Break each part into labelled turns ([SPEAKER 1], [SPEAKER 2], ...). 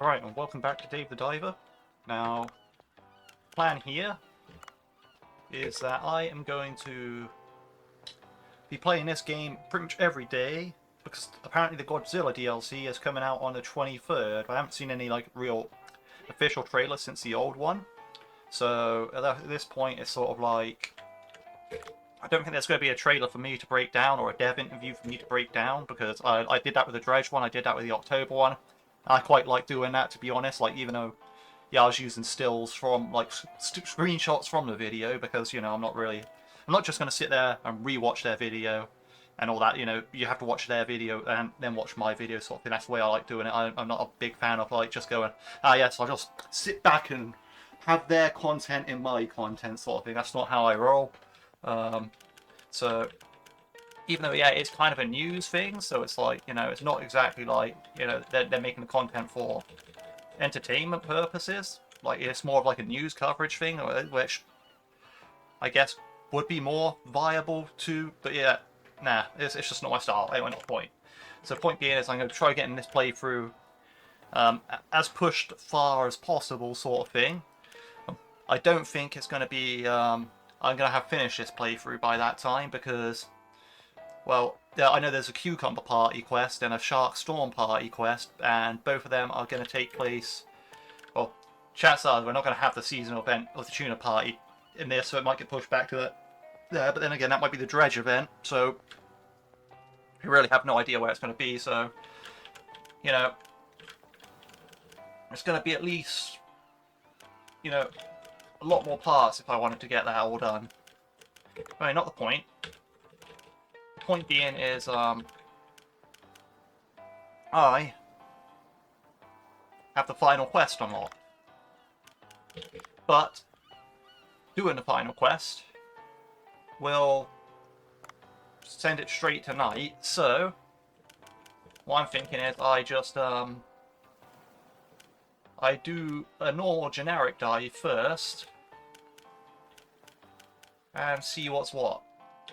[SPEAKER 1] Alright, and welcome back to Dave the Diver. Now, plan here is that I am going to be playing this game pretty much every day, because apparently the Godzilla DLC is coming out on the 23rd. I haven't seen any real official trailer since the old one, so at this point it's sort of like, I don't think there's going to be a trailer for me to break down or a dev interview for me to break down, because I did that with the Dredge one, I did that with the October one. I quite like doing that, to be honest, even though, yeah, I was using stills from, screenshots from the video, because, I'm not just going to sit there and rewatch their video and all that, you have to watch their video and then watch my video sort of thing. That's the way I like doing it. I'm not a big fan of, just going, yes, I'll just sit back and have their content in my content sort of thing. That's not how I roll. So, even though, yeah, it's kind of a news thing, so it's it's not exactly they're making the content for entertainment purposes. It's more of a news coverage thing, which I guess would be more viable to, but yeah, nah, it's just not my style. Anyway, not the point. So the point being is I'm going to try getting this playthrough as pushed far as possible sort of thing. I don't think it's going to be, I'm going to have finished this playthrough by that time, because, well, yeah, I know there's a Cucumber Party quest and a Shark Storm Party quest, and both of them are going to take place, well, chances are we're not going to have the seasonal event of the Tuna Party in there, so it might get pushed back to that there, but then again, that might be the Dredge event, so we really have no idea where it's going to be, so, it's going to be at least, a lot more parts if I wanted to get that all done. I mean, not the point. The point being is, I have the final quest unlocked. But doing the final quest will send it straight to night, so what I'm thinking is I just I do a normal generic dive first and see what's what.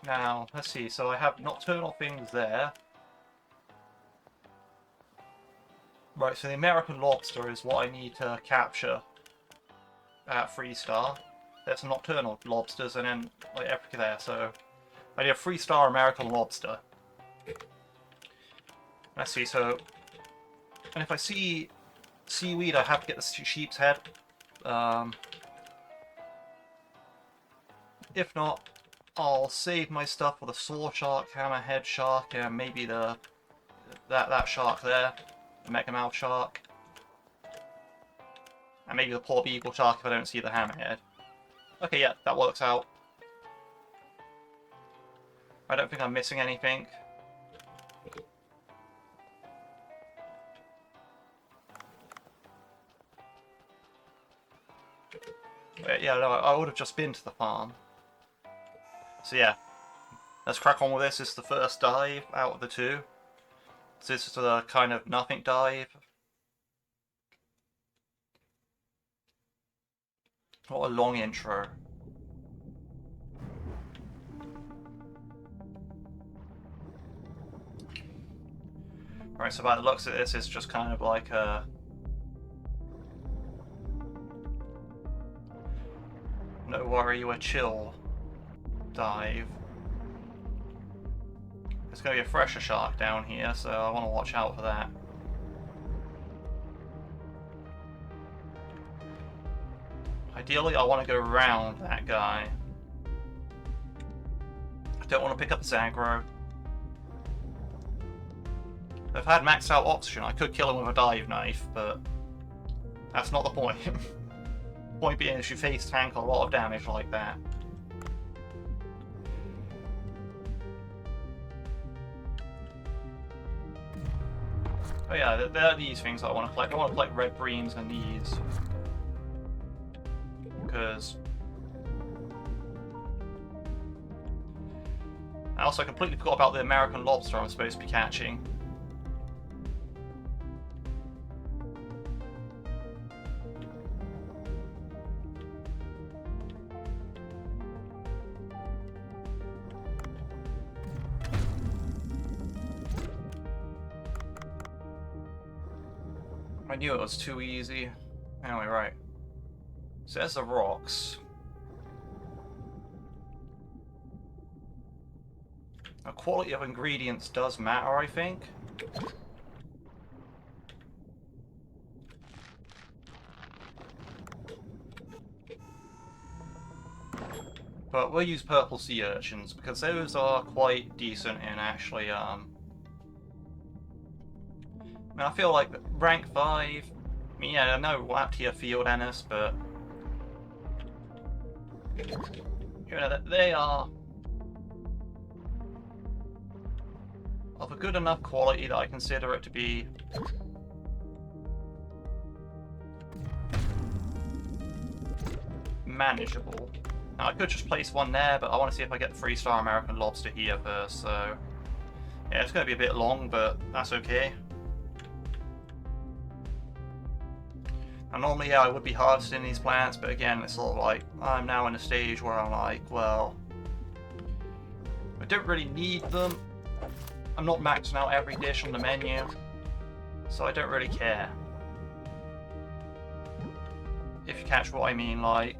[SPEAKER 1] Now, let's see, so I have nocturnal things there. Right, so the American lobster is what I need to capture at 3-star. There's some nocturnal lobsters and then everything there, so I need a 3-star American lobster. Let's see, so, and if I see seaweed, I have to get the sheep's head. If not, I'll save my stuff for the saw shark, hammerhead shark, and maybe that shark there, the megamouth shark, and maybe the poor beagle shark if I don't see the hammerhead. Okay, yeah, that works out. I don't think I'm missing anything. But yeah, no, I would have just been to the farm. So yeah, let's crack on with this. This is the first dive out of the two. So this is the kind of nothing dive. What a long intro. Right, so by the looks of this, it's just kind of like a no worry, we're chill dive. There's going to be a fresher shark down here, so I want to watch out for that. Ideally, I want to go around that guy. I don't want to pick up his aggro. If I had maxed out oxygen, I could kill him with a dive knife, but that's not the point. Point being is you face tank a lot of damage like that. Oh yeah, there are these things I want to collect. I want to collect red breams and these. Because I also completely forgot about the American lobster I was supposed to be catching. I knew it was too easy. Anyway, right. So there's the rocks. The quality of ingredients does matter, I think. But we'll use purple sea urchins because those are quite decent in actually, I mean, I feel like rank 5, I mean, yeah, I know we're up tier field anise, but you know, they are of a good enough quality that I consider it to be manageable. Now, I could just place one there, but I want to see if I get the 3-star American lobster here first, so yeah, it's going to be a bit long, but that's okay. Now, normally, yeah, I would be harvesting these plants, but again, it's sort of like, I'm now in a stage where I'm like, well, I don't really need them. I'm not maxing out every dish on the menu, so I don't really care. If you catch what I mean, like,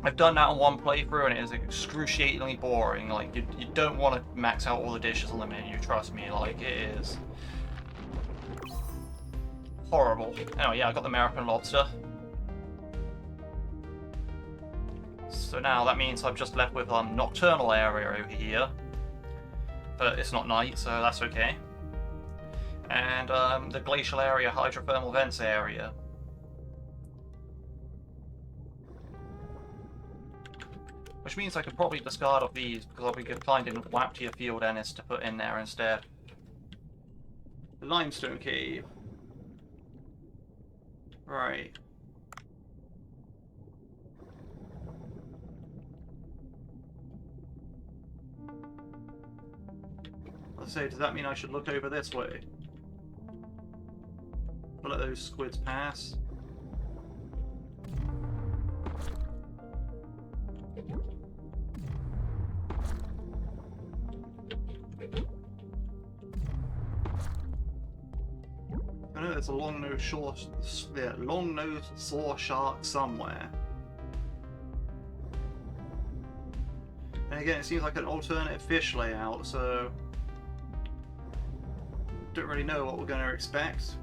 [SPEAKER 1] I've done that on one playthrough and it is excruciatingly boring. Like, you don't want to max out all the dishes on the menu, trust me, like, it is horrible. Oh yeah, I got the American lobster. So now that means I'm just left with nocturnal area over here. But it's not night, so that's okay. And the glacial area, hydrothermal vents area. Which means I could probably discard off these because I'll be finding Waptia field anise to put in there instead. The limestone cave. Right. Let's say, does that mean I should look over this way? I'll let those squids pass. I know there's a long-nosed saw shark somewhere. And again, it seems like an alternative fish layout, so don't really know what we're going to expect.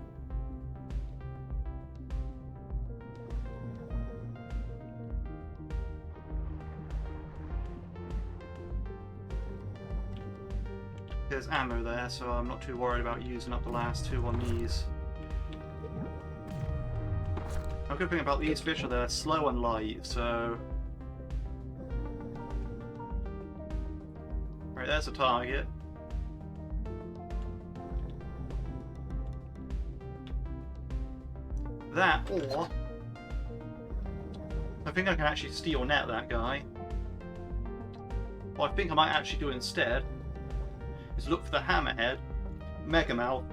[SPEAKER 1] There's ammo there, so I'm not too worried about using up the last 2 on these. A good thing about these fish are they're slow and light, so... Right, there's a target. That, or... I think I can actually steel net that guy. What I think I might actually do instead is look for the hammerhead, megamouth,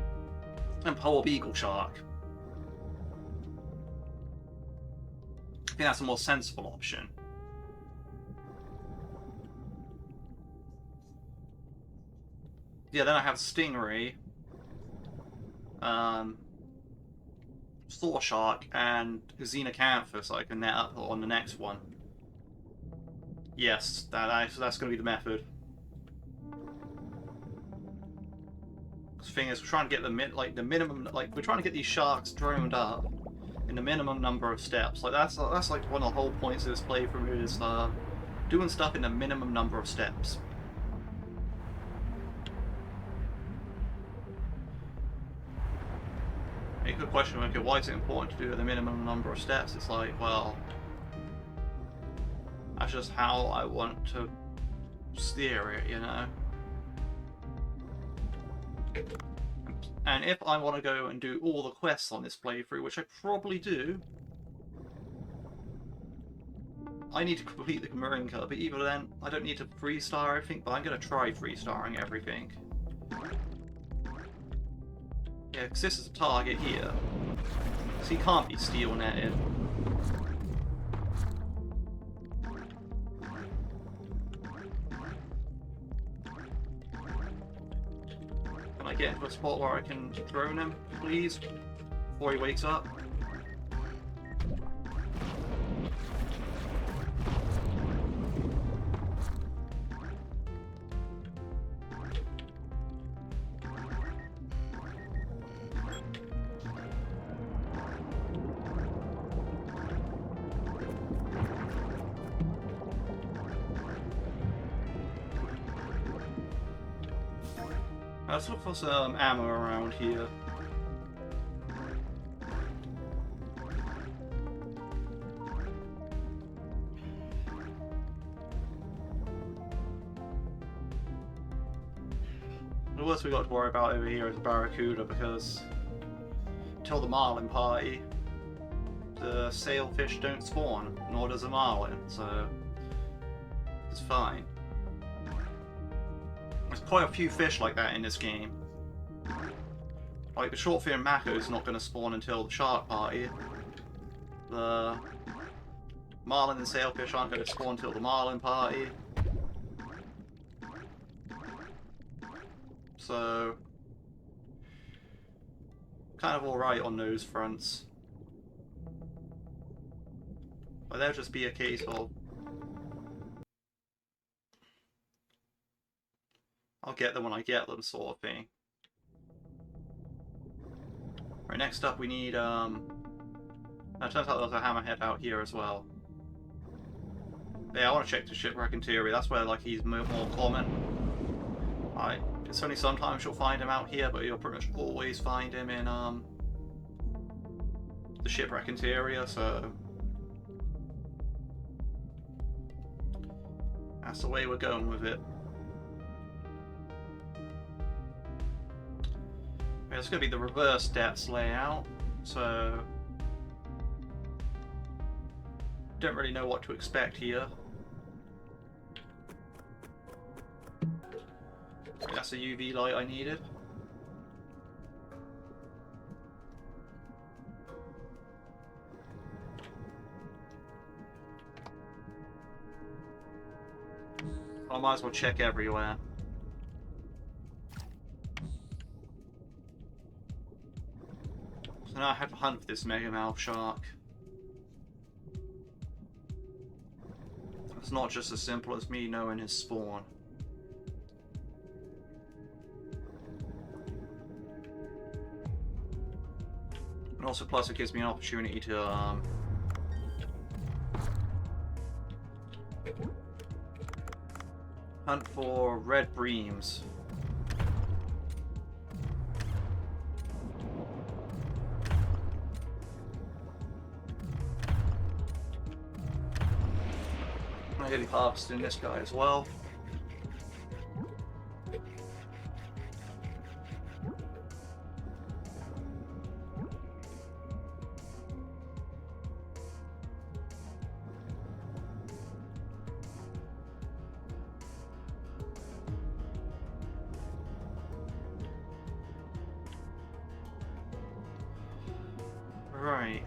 [SPEAKER 1] and polar beagle shark. I think that's a more sensible option. Yeah, then I have stingray, saw shark, and xenocanthus I can net up on the next one. Yes, that's going to be the method. The thing is, we're trying to get the minimum, like we're trying to get these sharks droned up in the minimum number of steps. Like that's like one of the whole points of this playthrough is doing stuff in the minimum number of steps. You could question, okay, why is it important to do the minimum number of steps? It's like, well, that's just how I want to steer it, you know. And if I want to go and do all the quests on this playthrough, which I probably do, I need to complete the Marinka, but even then, I don't need to 3-star everything, but I'm going to try 3-starring everything. Yeah, because this is a target here, so he can't be steel netted. Can I get into a spot where I can drone him, please? before he wakes up. Let's look for some ammo around here. The worst we got to worry about over here is barracuda, because until the marlin party, the sailfish don't spawn, nor does the marlin, so it's fine. There's quite a few fish like that in this game. Like the short-fin mako is not going to spawn until the shark party. The marlin and sailfish aren't going to spawn until the marlin party. So, kind of alright on those fronts. But there'll just be a case of I'll get them when I get them, sort of thing. Right, next up we need, now it turns out there's a hammerhead out here as well. Yeah, I want to check the shipwreck interior, that's where, like, he's more common. It's only sometimes you'll find him out here, but you'll pretty much always find him in, the shipwreck interior, so that's the way we're going with it. It's going to be the reverse depths layout, so don't really know what to expect here. That's a UV light I needed. I might as well check everywhere. So now I have to hunt for this mega mouth shark. It's not just as simple as me knowing his spawn. And also, plus it gives me an opportunity to hunt for red breams. I'm going to be harvesting this guy as well. Right.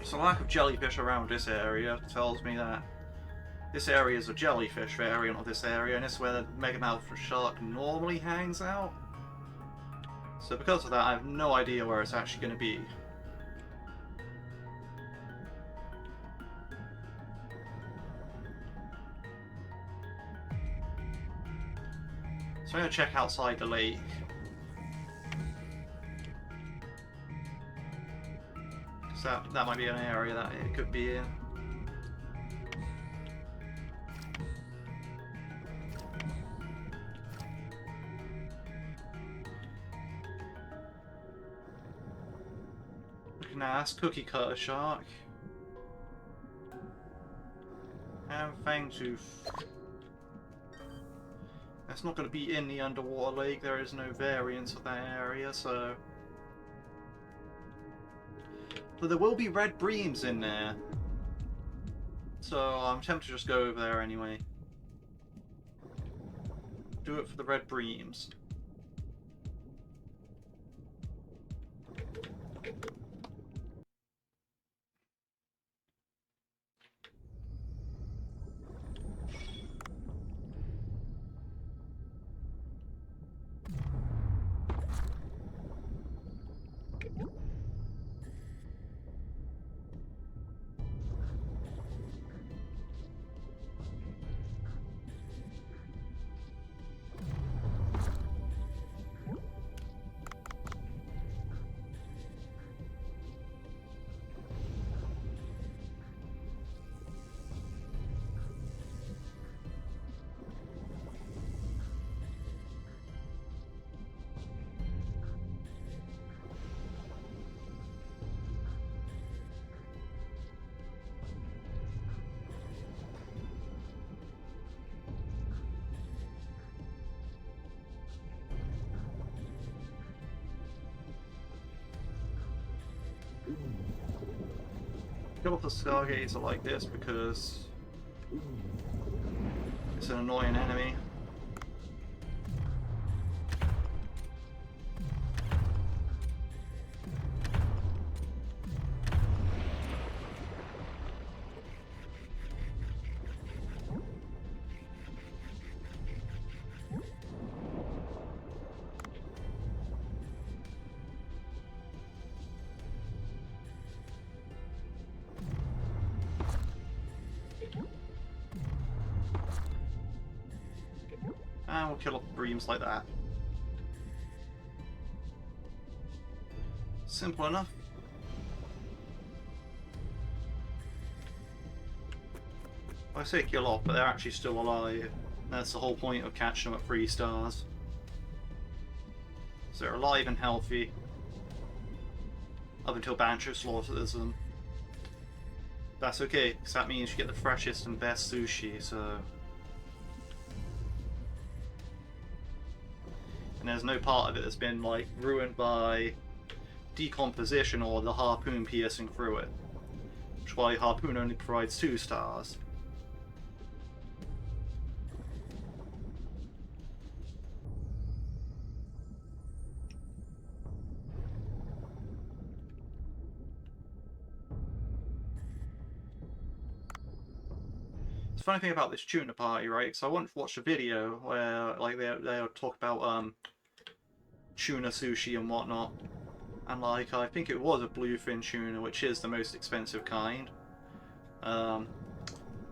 [SPEAKER 1] So lack of jellyfish around this area tells me that this area is a jellyfish variant of this area, and this is where the megamouth shark normally hangs out. So because of that, I have no idea where it's actually going to be. So I'm going to check outside the lake. Because that might be an area that it could be in. Looking at that's cookie cutter shark. And fangtooth. That's not going to be in the underwater lake, there is no variance of that area, so... But there will be red breams in there. So I'm tempted to just go over there anyway. Do it for the red breams. Kill off the Stargazer like this because it's an annoying enemy. And we'll kill off the breams like that. Simple enough. I say kill off, but they're actually still alive. That's the whole point of catching them at 3 stars. So they're alive and healthy. Up until Bancho slaughters them. That's okay, because that means you get the freshest and best sushi, so... And there's no part of it that's been, like, ruined by decomposition or the harpoon piercing through it. Which is why harpoon only provides 2 stars. The funny thing about this tuna party, right? Because I once watched a video where, like, they talk about tuna sushi and whatnot, and like I think it was a bluefin tuna, which is the most expensive kind.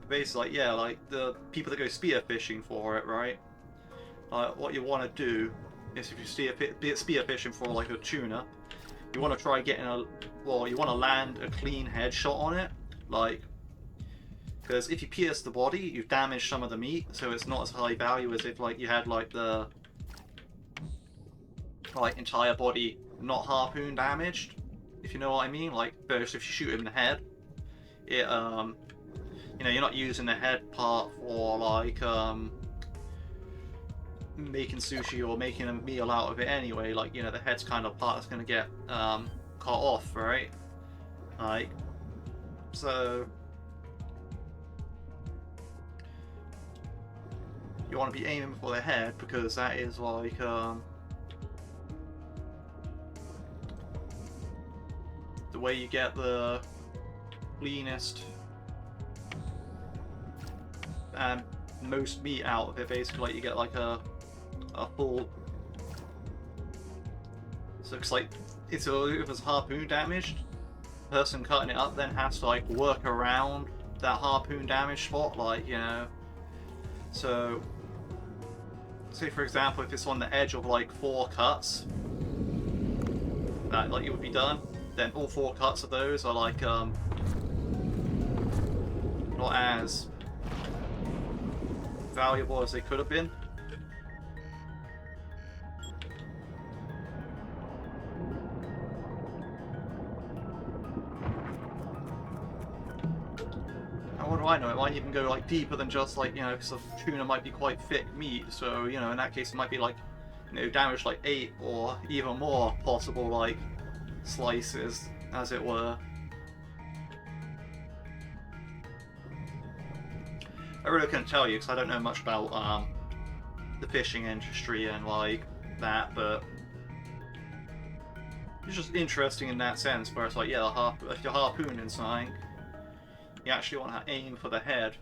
[SPEAKER 1] Basically, like, yeah, like the people that go spearfishing for it, right? What you want to do is if you spearfishing for like a tuna, you want to try getting you want to land a clean headshot on it, like. Because if you pierce the body, you've damaged some of the meat, so it's not as high value as if like you had like the entire body not harpoon damaged, if you know what I mean. Like, first if you shoot him in the head, it you know, you're not using the head part for like making sushi or making a meal out of it anyway. Like, you know, the head's kind of part that's going to get cut off, right? Like, so you want to be aiming for the head, because that is like the way you get the cleanest and most meat out of it. Basically, like, you get like a full. So it's like if it's harpoon damaged, the person cutting it up then has to like work around that harpoon damage spot, like, you know. So say for example, if it's on the edge of like 4 cuts that like it would be done, then all 4 cuts of those are like not as valuable as they could have been. What do I know? It might even go like deeper than just like, you know, because the tuna might be quite thick meat, so, you know, in that case it might be like, you know, damage like 8 or even more possible like slices, as it were. I really couldn't tell you because I don't know much about the fishing industry and like that, but it's just interesting in that sense where it's like, yeah, if you're harpooning something, you actually want to aim for the head.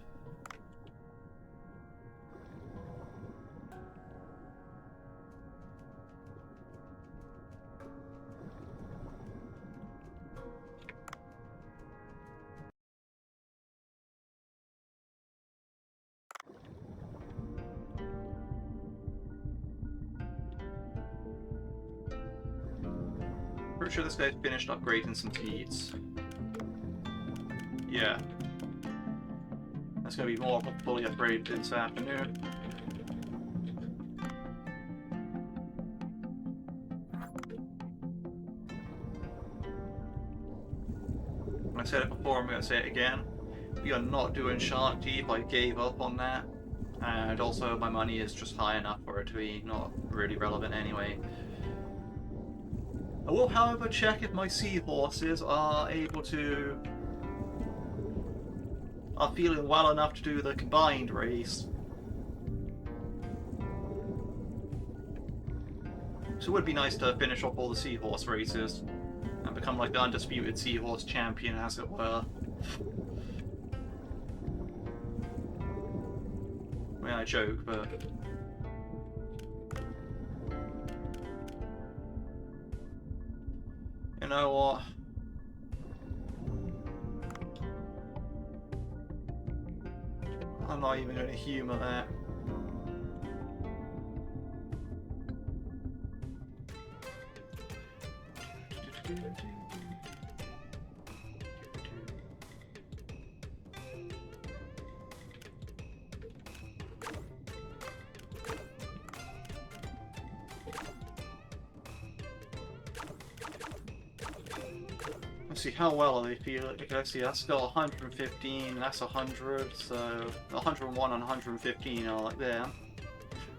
[SPEAKER 1] Pretty sure this guy's finished upgrading some teats. Yeah. That's going to be more fully upgraded this afternoon. I said it before, I'm going to say it again. We are not doing shark teeth. I gave up on that. And also my money is just high enough for it to be not really relevant anyway. I will, however, check if my seahorses are feeling well enough to do the combined race. So it would be nice to finish off all the seahorse races and become like the undisputed seahorse champion, as it were. I mean, I joke, but... You know what? I'm not even going to humour that. Let's see, how well are they feeling? Okay, see, that's got 115, that's 100, so 101 and 115 are like there.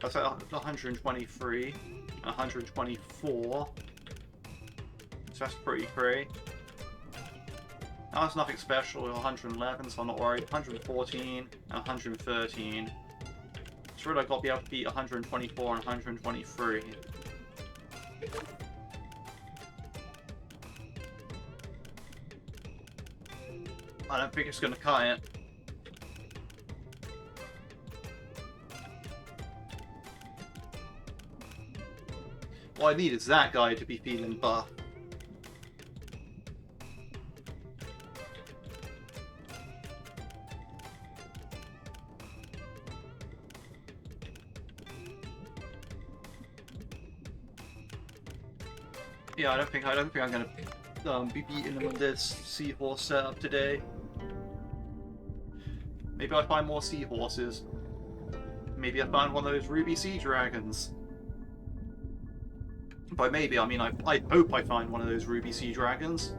[SPEAKER 1] That's at 123, and 124. So that's pretty great. Now that's nothing special, 111, so I'm not worried. 114 and 113. It's really, I've got to be able to beat 124 and 123. I don't think it's going to cut it. What I need is that guy to be feeling buff. Yeah, I don't think I'm gonna be beating him with this seahorse setup today. Maybe I find more seahorses. Maybe I find one of those ruby sea dragons. By maybe, I mean I hope I find one of those ruby sea dragons.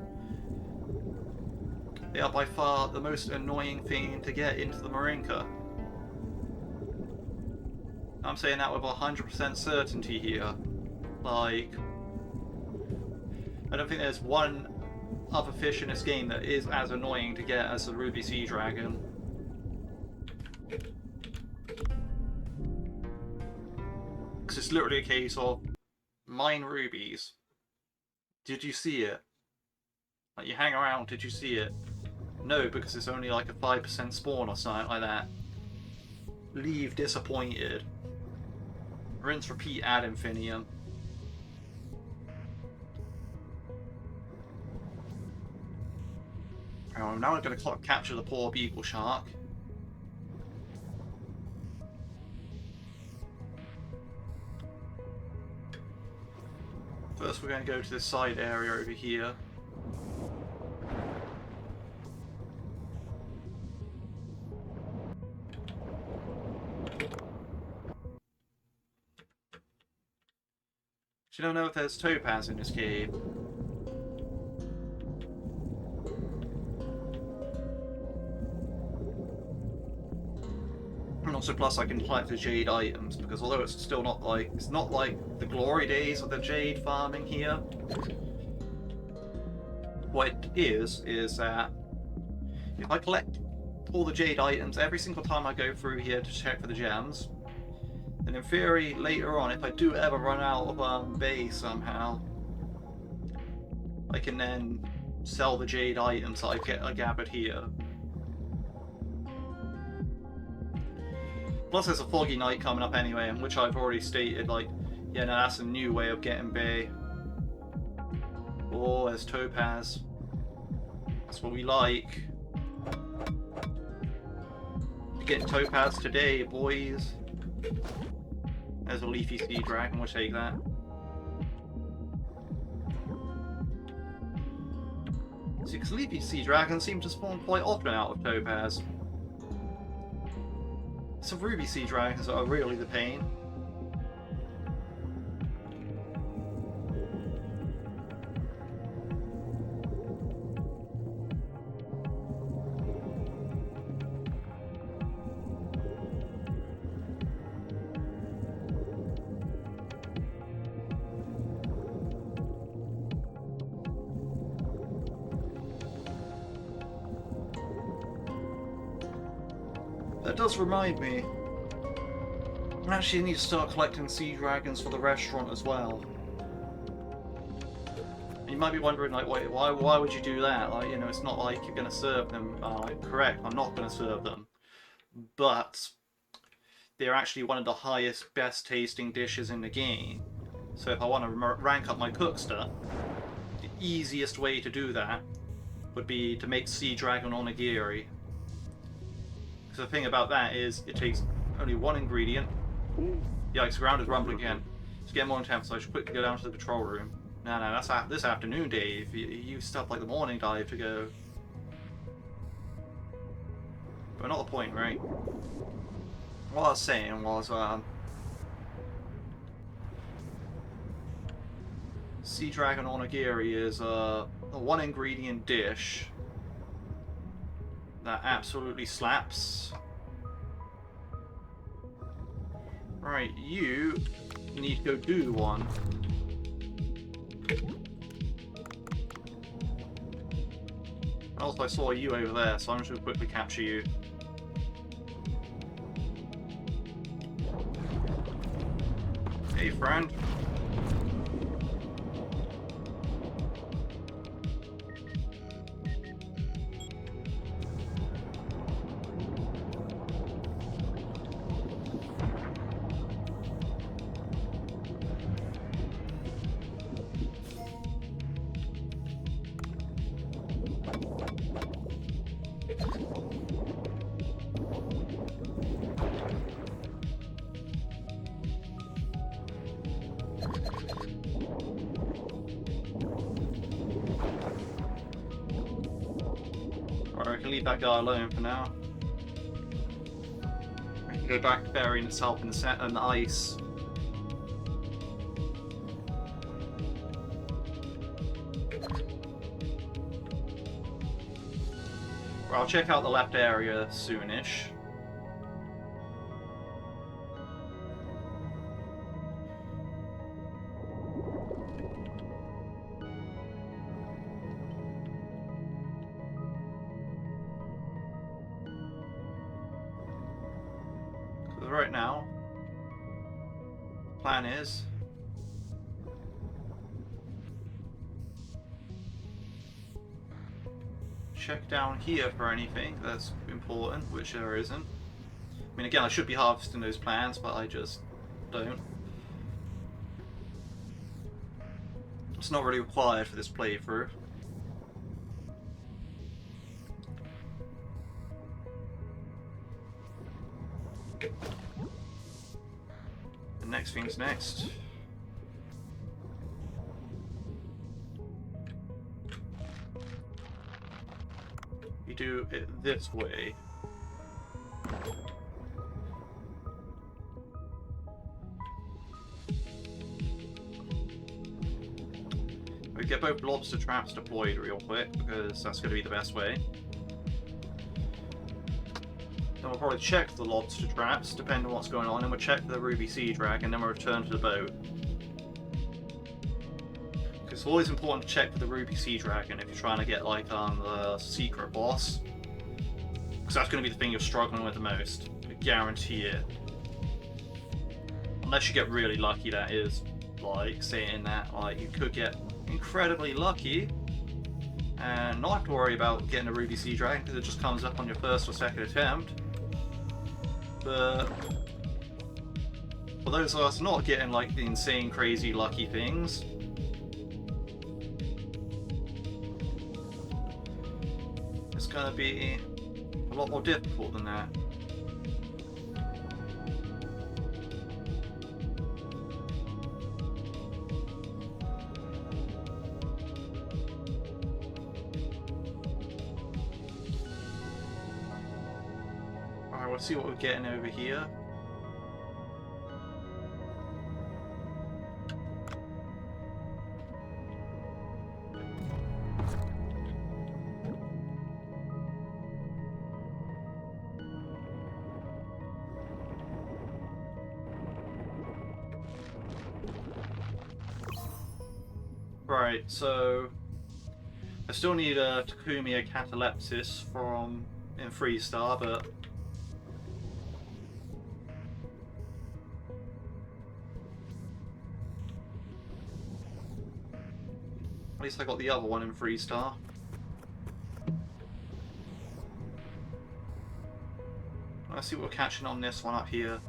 [SPEAKER 1] They are by far the most annoying thing to get into the Marinka. I'm saying that with 100% certainty here. Like, I don't think there's one other fish in this game that is as annoying to get as the ruby sea dragon. Because it's literally a case of mine rubies. Did you see it? Like, you hang around, did you see it? No, because it's only like a 5% spawn or something like that. Leave disappointed. Rinse, repeat ad infinitum. Oh, now I'm going to capture the poor beagle shark. First we're going to go to this side area over here. So you don't know if there's topaz in this cave. And also, plus I can collect the jade items, because although it's still not like, it's not like the glory days of the jade farming here. What it is that if I collect all the jade items every single time I go through here to check for the gems, then in theory later on, if I do ever run out of bay somehow, I can then sell the jade items that I gathered here. Plus there's a foggy night coming up anyway, in which I've already stated, like, yeah, no, that's a new way of getting bay. Oh, there's topaz. That's what we like. Getting topaz today, boys. There's a leafy sea dragon, we'll take that. See, because leafy sea dragons seem to spawn quite often out of topaz. So ruby sea dragons are really the pain. That does remind me. I actually need to start collecting sea dragons for the restaurant as well. You might be wondering, like, wait, why would you do that? Like, you know, it's not like you're going to serve them. Correct, I'm not going to serve them. But they're actually one of the highest, best tasting dishes in the game. So if I want to rank up my cook stuff, the easiest way to do that would be to make sea dragon onigiri. Because the thing about that is, it takes only one ingredient. Yikes, the ground is rumbling again. It's getting more intense, so I should quickly go down to the control room. No, that's this afternoon, Dave. You stuff like the morning dive to go. But not the point, right? What I was saying was, sea dragon onigiri is a one ingredient dish that absolutely slaps. Right, you need to go do one. Also, I saw you over there, so I'm just going to quickly capture you. Hey, friend. I can leave that guy alone for now. I can go back to burying itself in the ice. Well, I'll check out the left area soonish. Right now, plan is check down here for anything that's important, which there isn't. I mean, again, I should be harvesting those plants, but I just don't. It's not really required for this playthrough. The next thing's next. You do it this way. We get both lobster traps deployed real quick, because that's going to be the best way. Then we'll probably check the lobster traps, depending on what's going on, and we'll check the ruby sea dragon, and then we'll return to the boat. It's always important to check for the ruby sea dragon if you're trying to get like the secret boss, because that's going to be the thing you're struggling with the most. I guarantee it. Unless you get really lucky, that is. Like saying that, like you could get incredibly lucky and not have to worry about getting a ruby sea dragon because it just comes up on your first or second attempt. But for those of us not getting like the insane crazy lucky things, it's gonna be a lot more difficult than that. Alright, we'll see what we're getting over here. Right, so I still need a Takumi Catalepsis from in 3-star, but At least I got the other one in 3-star. Let's see what we're catching on this one up here.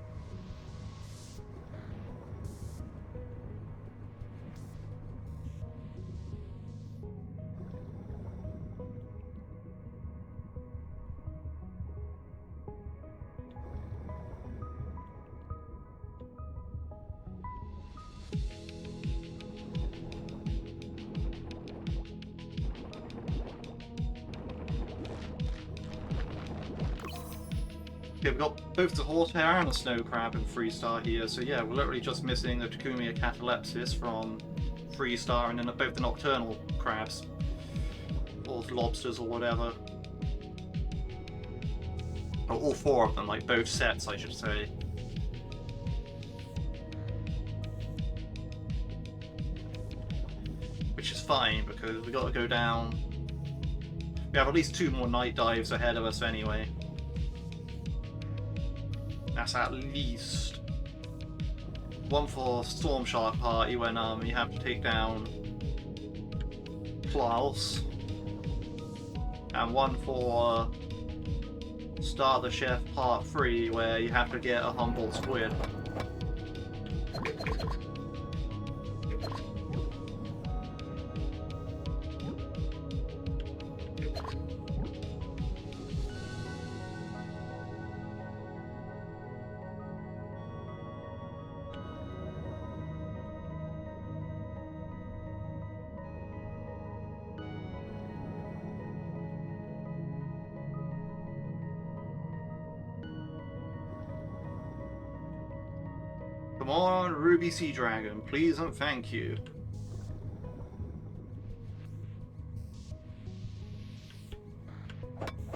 [SPEAKER 1] Yeah, we've got both the horsehair and the snow crab in 3-star here, so yeah, we're literally just missing the Tacumia catalepsis from 3-star and then both the nocturnal crabs. Or lobsters or whatever. Or all 4 of them, like both sets I should say. Which is fine, because we got to go down. We have at least 2 more night dives ahead of us anyway. That's at least one for Storm Shark Party when you have to take down Klaus, and one for Star the Chef Part 3 where you have to get a humble squid. Come on, Ruby Sea Dragon, please and thank you.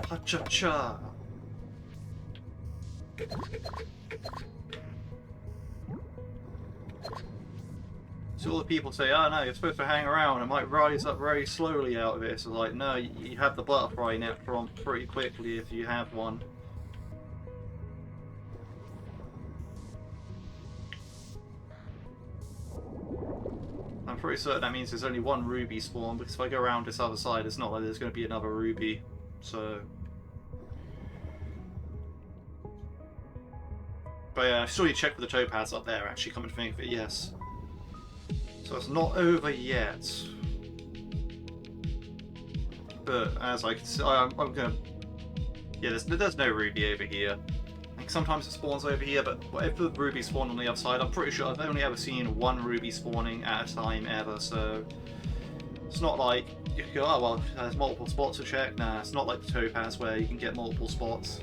[SPEAKER 1] Ha-cha-cha. So all the people say, oh no, you're supposed to hang around, it might rise up very slowly out of it. So like, no, you have the butterfly net from pretty quickly if you have one. I'm pretty certain that means there's only one ruby spawn, because if I go around this other side, it's not like there's going to be another ruby, so... But yeah, I saw you check for the topaz up there, actually, come to think of it, yes. So it's not over yet. But as I can see, I'm going to... Yeah, there's no ruby over here. Like sometimes it spawns over here, but if the ruby spawn on the other side, I'm pretty sure I've only ever seen one ruby spawning at a time ever, so it's not like you can go, oh well, there's multiple spots to check. Nah, it's not like the topaz where you can get multiple spots.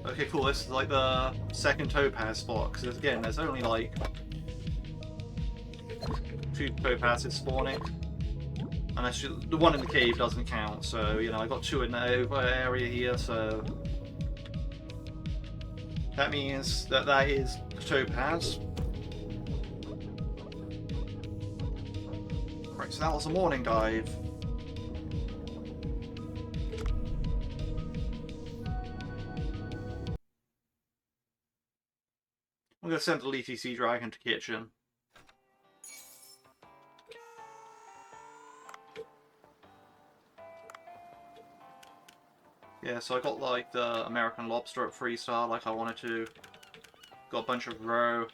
[SPEAKER 1] Okay, cool, this is like the second topaz spot, because again, there's only like 2 topazes spawning. Unless the one in the cave doesn't count, so you know I got 2 in the over area here, so that means that is the topaz. Right, so that was a morning dive. I'm gonna send the Leafy Sea Dragon to kitchen. Yeah, so I got like the American lobster at 3-star like I wanted to. Got a bunch of roe.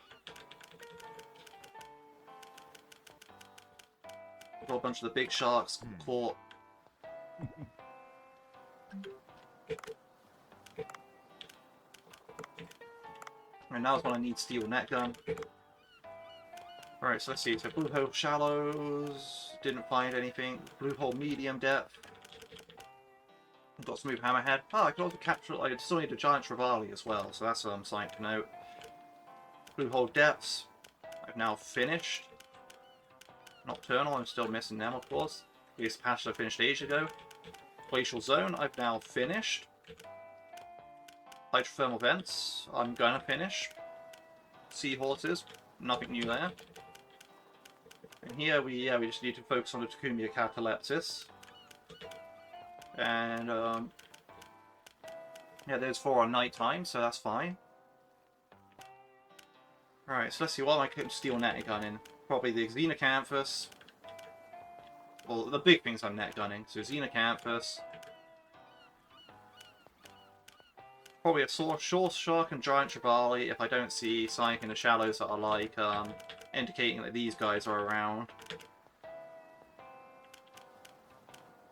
[SPEAKER 1] Got a bunch of the big sharks caught. And now's when I need steel net gun. Alright, so let's see. So blue hole shallows, didn't find anything. Blue hole medium depth. Got smooth hammerhead. Oh, I can also capture, I still need a giant trevally as well, so that's something to note. Blue hole depths, I've now finished. Nocturnal, I'm still missing them, of course. These patches I finished ages ago. Glacial zone, I've now finished. Hydrothermal vents, I'm gonna finish. Seahorses, nothing new there. And here we just need to focus on the Tacumia catalepsis. And yeah, there's 4 on night time, so that's fine. Alright, so let's see, what am I steel net gunning? Probably the Xenocanthus. Well, the big things I'm net gunning. So Xenocanthus. Probably a shore shark and giant trevally if I don't see something in the shallows that are like indicating that these guys are around.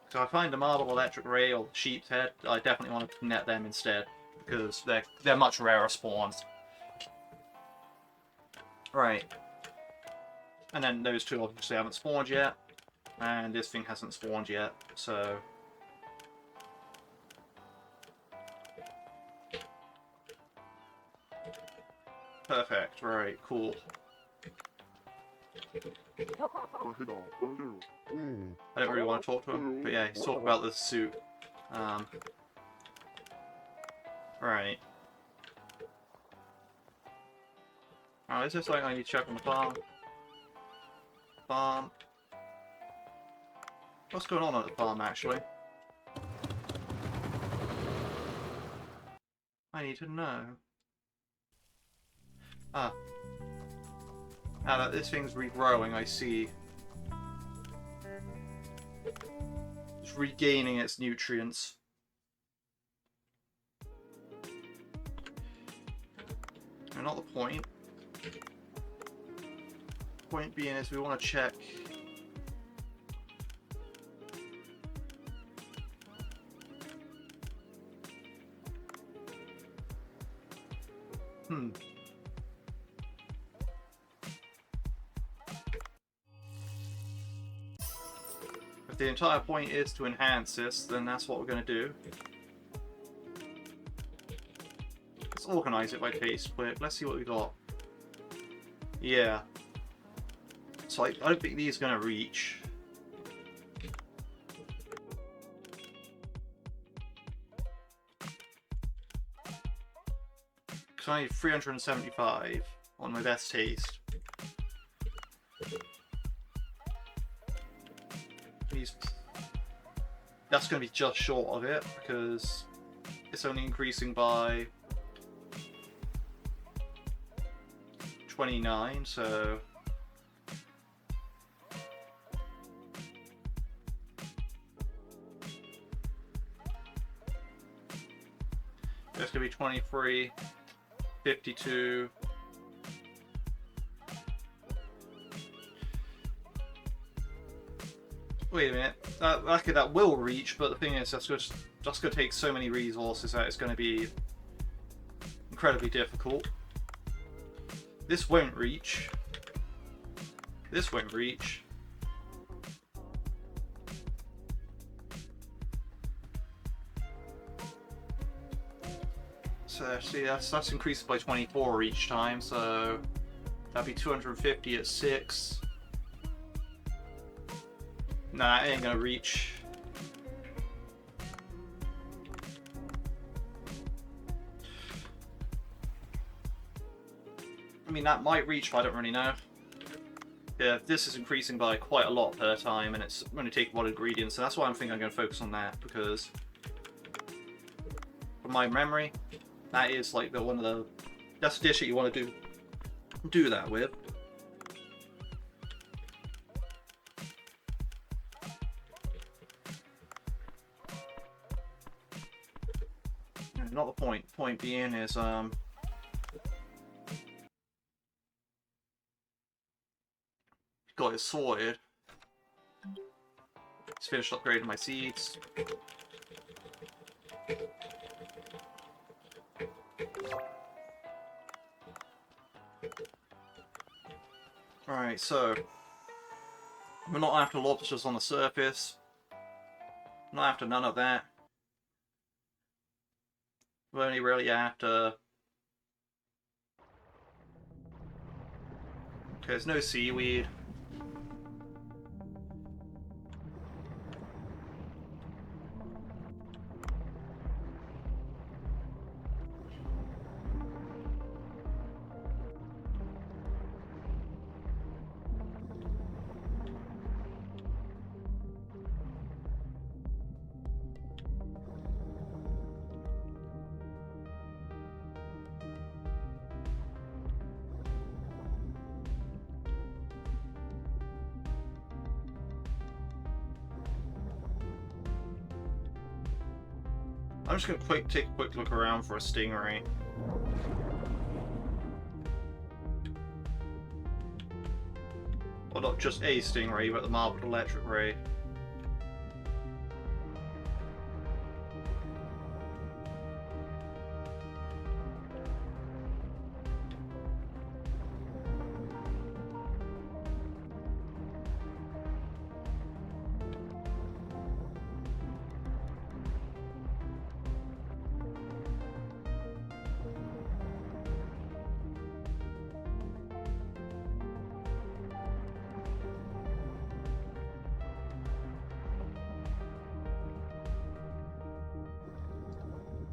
[SPEAKER 1] So if I find a marble electric ray or sheep's head, I definitely want to net them instead because they're much rarer spawns. Right. And then those two obviously haven't spawned yet, and this thing hasn't spawned yet, so. Perfect, right, cool. I don't really want to talk to him, but yeah, he's talking about the suit. Right. Oh, is there something I need to check on the farm? Farm. What's going on at the farm, actually? I need to know. Ah. Now that this thing's regrowing, I see. It's regaining its nutrients. And not the point. Point being is we want to check. If the entire point is to enhance this, then that's what we're going to do. Let's organize it by taste quick. Let's see what we got. Yeah. So I don't think these are going to reach. Because I need 375 on my best taste. That's going to be just short of it because it's only increasing by 29, so it's going to be 23, 52. Wait a minute, that will reach, but the thing is that's going to take so many resources that it's going to be incredibly difficult. This won't reach. This won't reach. So see, that's increased by 24 each time, so that'd be 250 at 6. Nah, it ain't gonna reach. I mean, that might reach, but I don't really know. Yeah, this is increasing by quite a lot per time, and it's only taking one ingredient, so that's why I'm thinking I'm going to focus on that, because from my memory, that is like that's the dish that you want to do that with. Not the point. Point being is got it sorted. Just finished upgrading my seeds. Alright, so we're not after lobsters on the surface. Not after none of that. We're only really after... Okay, there's no seaweed. I'm just going to take a quick look around for a stingray. Well, not just a stingray, but the marbled electric ray.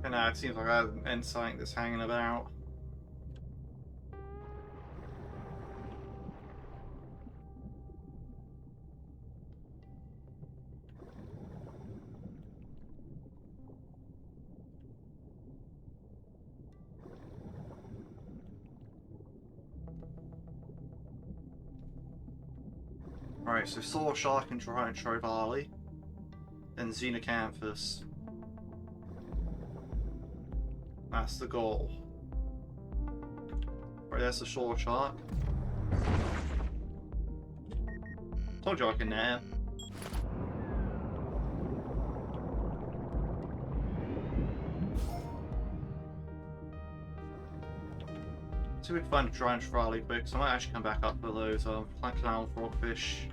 [SPEAKER 1] And now it seems like I have an end sight that's hanging about. Right, so saw shark and giant trevally, then xenocanthus. That's the goal. Right, there's the shore shark. Told you I can net. See if we can find a giant trevally quick, so I might actually come back up for those clown frogfish.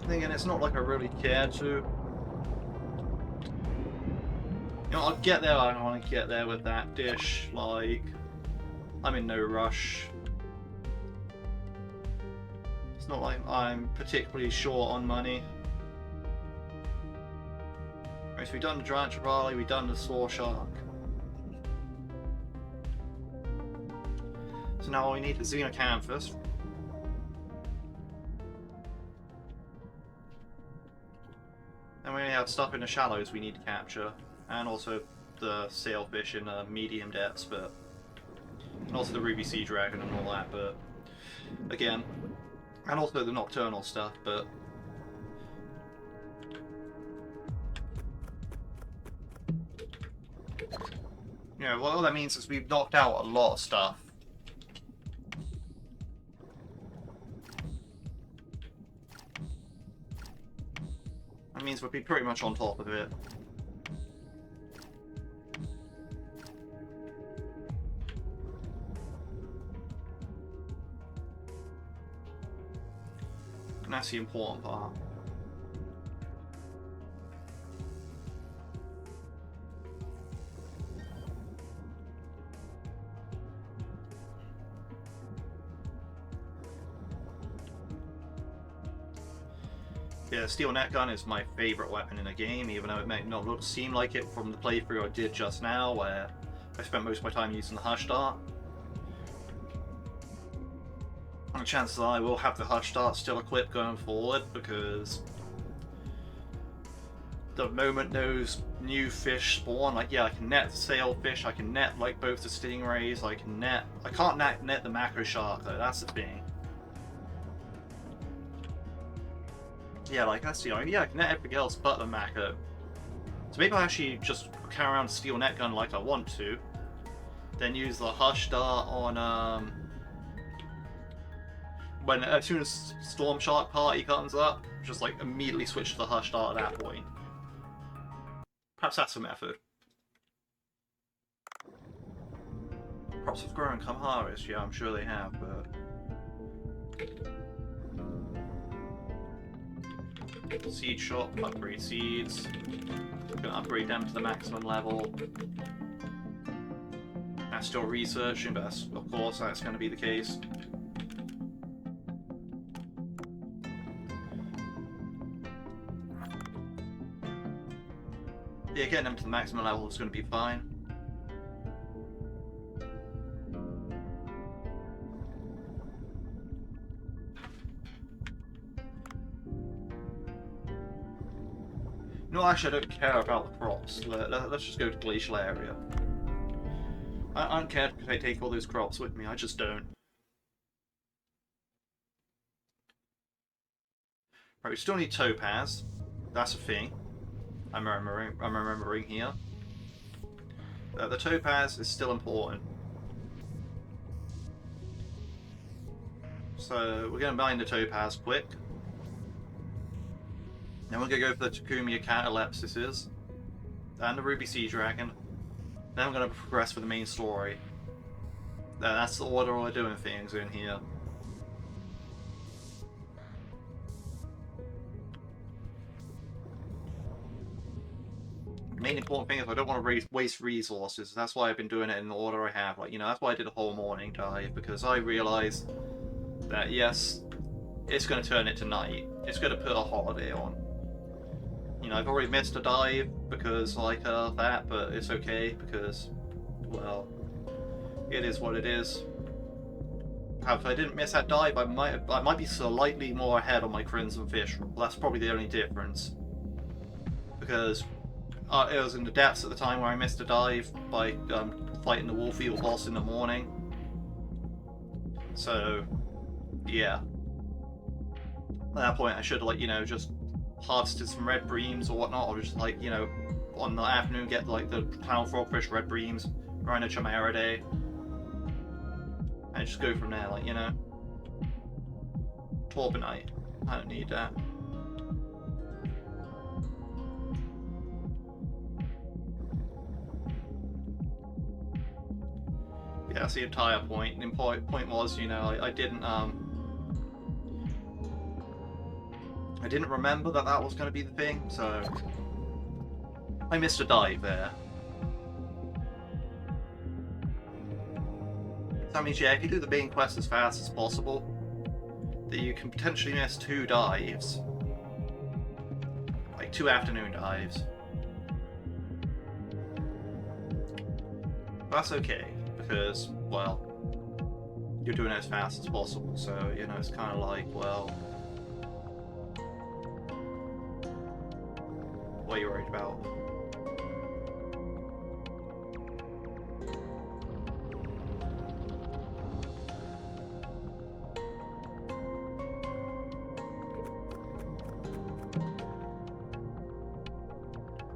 [SPEAKER 1] Again, it's not like I really care to. You know, I'll get there when I want to get there with that dish, like, I'm in no rush. It's not like I'm particularly short on money. Right, so we've done the giant trevally, we've done the saw shark. So now we need the xenocanthus. And we have stuff in the shallows we need to capture. And also the sailfish in medium depths, but and also the ruby sea dragon and all that, but again, and also the nocturnal stuff, but you know, what all that means is we've knocked out a lot of stuff. That means we'll be pretty much on top of it. And that's the important part. Yeah, the steel net gun is my favourite weapon in the game, even though it may not seem like it from the playthrough I did just now, where I spent most of my time using the hush dart. And chances are I will have the hush dart still equipped going forward, because the moment those new fish spawn, like, yeah, I can net the sailfish, I can net like both the stingrays, I can't net the macro shark though, that's the thing. Yeah, like, that's the idea. Yeah, I can net everything else but the macro. So maybe I actually just carry around a steel net gun like I want to, then use the hush dart on as soon as Storm Shark Party comes up, just like immediately switch to the hush dart at that point. Perhaps that's a method. Crops have grown come harvest, yeah, I'm sure they have, but seed shop, upgrade seeds. I'm gonna upgrade them to the maximum level. I'm still researching, but of course that's going to be the case. Yeah, getting them to the maximum level is going to be fine. No, actually, I don't care about the crops. Let's just go to glacial area. I don't care if I take all those crops with me, I just don't. Right, we still need topaz. That's a thing. I'm remembering here. The topaz is still important. So we're going to mine the topaz quick. Then we're going to go for the Takumi catalepsises. And the ruby sea dragon. Then I'm going to progress for the main story. That's the order we're doing things in here. The main important thing is I don't want to waste resources. That's why I've been doing it in the order I have. Like, you know, that's why I did a whole morning dive, because I realized that yes, it's going to turn it to night. It's going to put a holiday on. You know, I've already missed a dive because like that, but it's okay because, well, it is what it is. If I didn't miss that dive, I might be slightly more ahead on my crimson fish. That's probably the only difference, because it was in the depths at the time where I missed a dive by fighting the wolf eel boss in the morning. So, yeah. At that point, I should have, like, you know, just harvested some red breams or whatnot, or just, like, you know, on the afternoon get, like, the clown frogfish, red breams, around a chimera day. And just go from there, like, you know. Torbenite. I don't need that. Yeah, that's the entire point. The point was, you know, I didn't remember that that was going to be the thing, so I missed a dive there. That means, yeah, if you do the main quest as fast as possible, that you can potentially miss 2 dives. Like 2 afternoon dives. But that's okay, because, well, you're doing it as fast as possible, so, you know, it's kind of like, well, what are you worried about?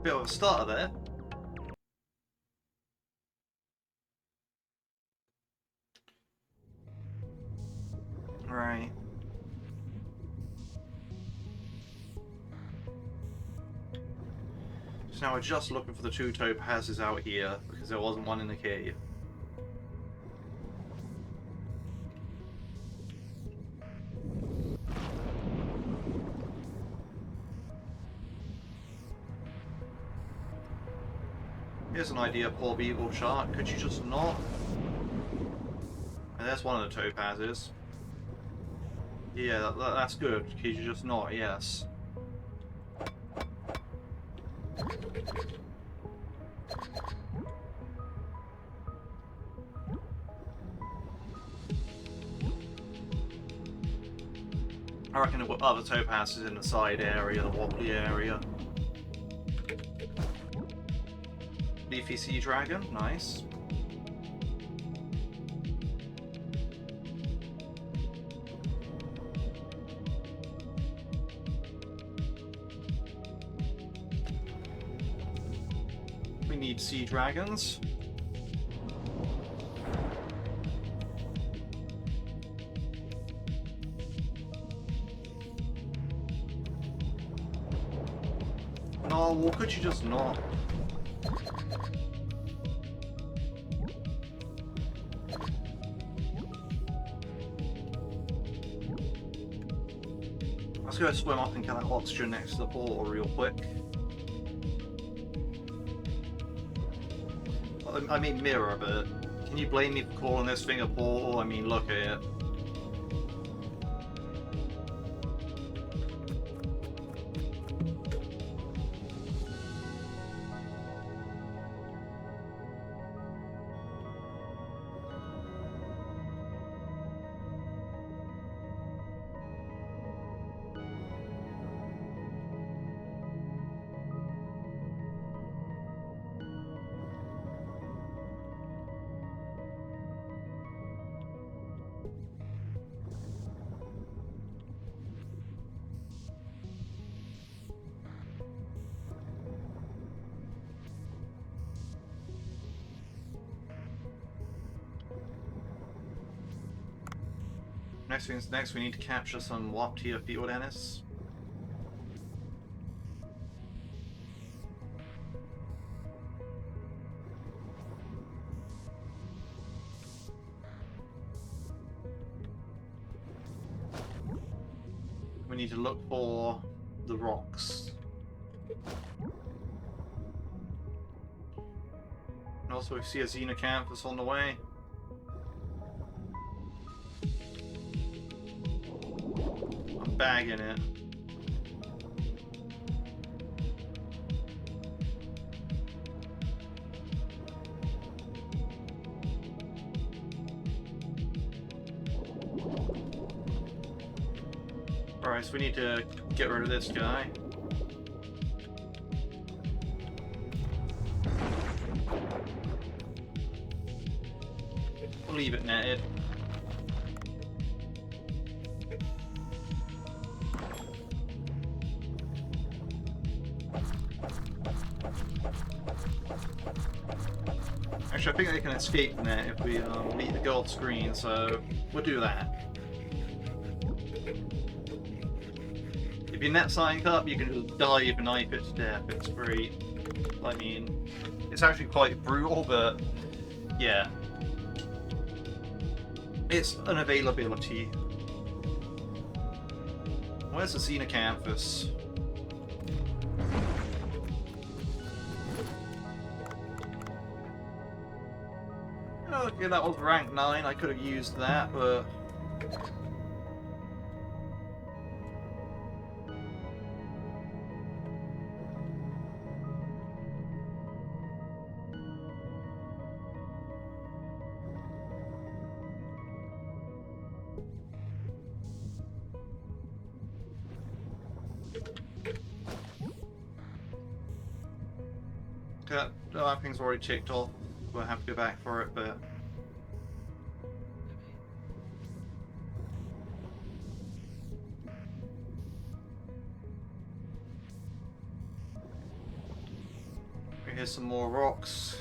[SPEAKER 1] Bit of a starter there. Right. So now we're just looking for the 2 topazes out here, because there wasn't one in the cave. Here's an idea, poor beagle shark. Could you just not? And there's one of the topazes. Yeah, that's good. Could you just not? Yes. I reckon the other topaz is in the side area, the wobbly area. Leafy sea dragon, nice. We need sea dragons. No, well, could you just not? Let's go swim up and get that oxygen next to the portal real quick. I mean mirror, but can you blame me for calling this thing a portal? I mean, look at it. Next we need to capture some loftier field anise. We need to look for the rocks. And also we see a xenocanthus on the way. I'm bagging it. Alright, so we need to get rid of this guy. We'll leave it netted. Actually, I think they can escape the net if we meet the gold screen, so we'll do that. If your net's sighting up, you can just dive and knife it to death. It's great. I mean, it's actually quite brutal, but yeah. It's an availability. Where's the xenocanthus? Okay, that was rank 9. I could have used that, but... that thing's already ticked off. We'll have to go back for it, but... Here's some more rocks.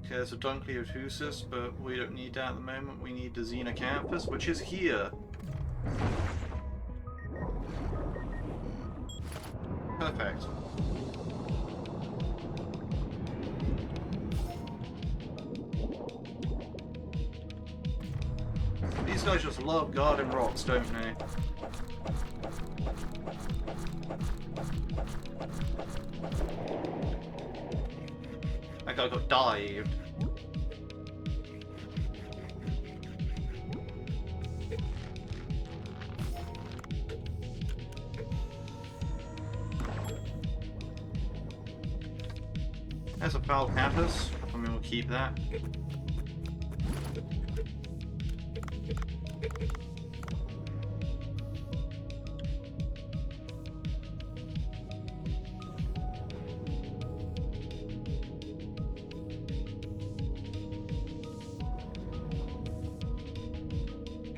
[SPEAKER 1] Okay, there's a Dunkleotusis, but we don't need that at the moment. We need the xenocanthus, which is here. Perfect. These guys just love guarding rocks, don't they? That guy got dived. There's a foul campus. I mean, we'll keep that.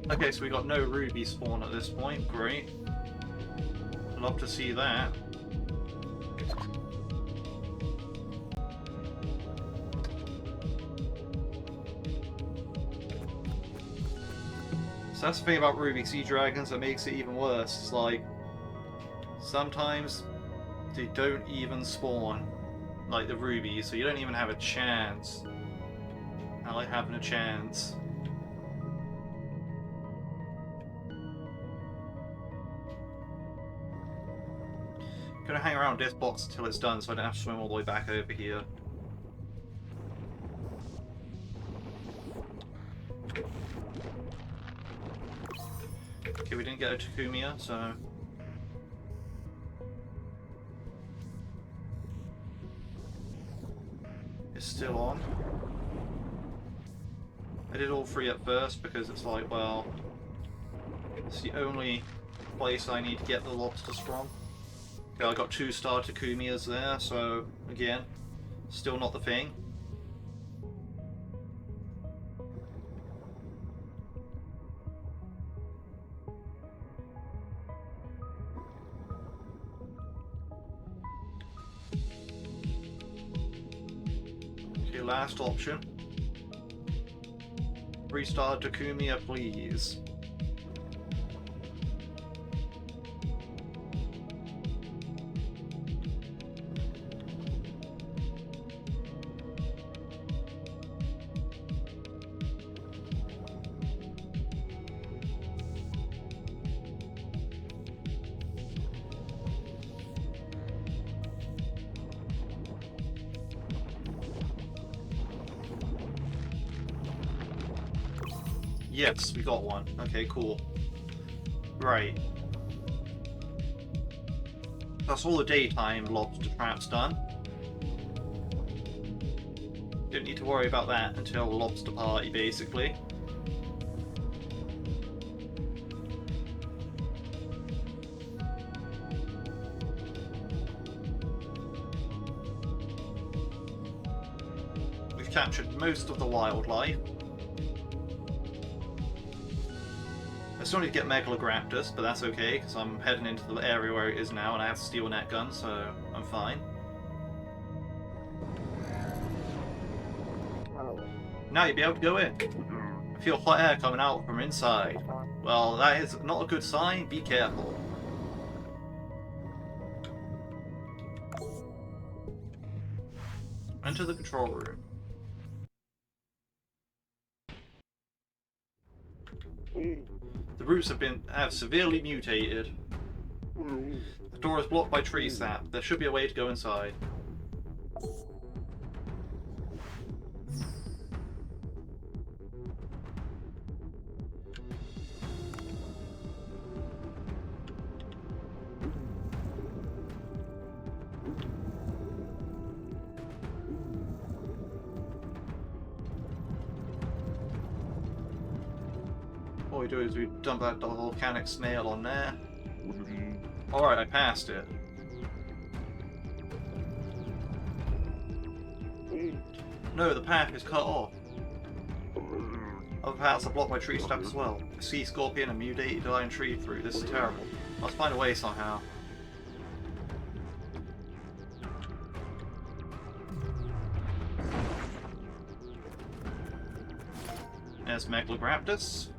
[SPEAKER 1] Okay, so we got no ruby spawn at this point. Great. Love to see that. So that's the thing about ruby sea dragons that makes it even worse. It's like sometimes they don't even spawn like the rubies, so you don't even have a chance. I like having a chance. Gonna hang around this box until it's done so I don't have to swim all the way back over here. Okay, we didn't get a Takumia, so... It's still on. I did all three at first because it's like, well... It's the only place I need to get the lobsters from. Okay, I got 2-star Takumias there, so again, still not the thing. last option. 3-star Takumiya, please. Yes, we got one. Okay, cool. Right. That's all the daytime lobster traps done. Didn't need to worry about that until the lobster party, basically. We've captured most of the wildlife. I still need to get Megalograptus, but that's okay, because I'm heading into the area where it is now, and I have a steel net gun, so I'm fine. Now you'll be able to go in. I feel hot air coming out from inside. Well, that is not a good sign. Be careful. Enter the control room. The roots have severely mutated. The door is blocked by tree sap. There should be a way to go inside. What we do is we dump that volcanic snail on there. Alright, I passed it. No, the path is cut off. Other paths are blocked by tree sap as well. A sea scorpion and mutated iron tree fruit. This is terrible. Let's find a way somehow. There's Megalograptus.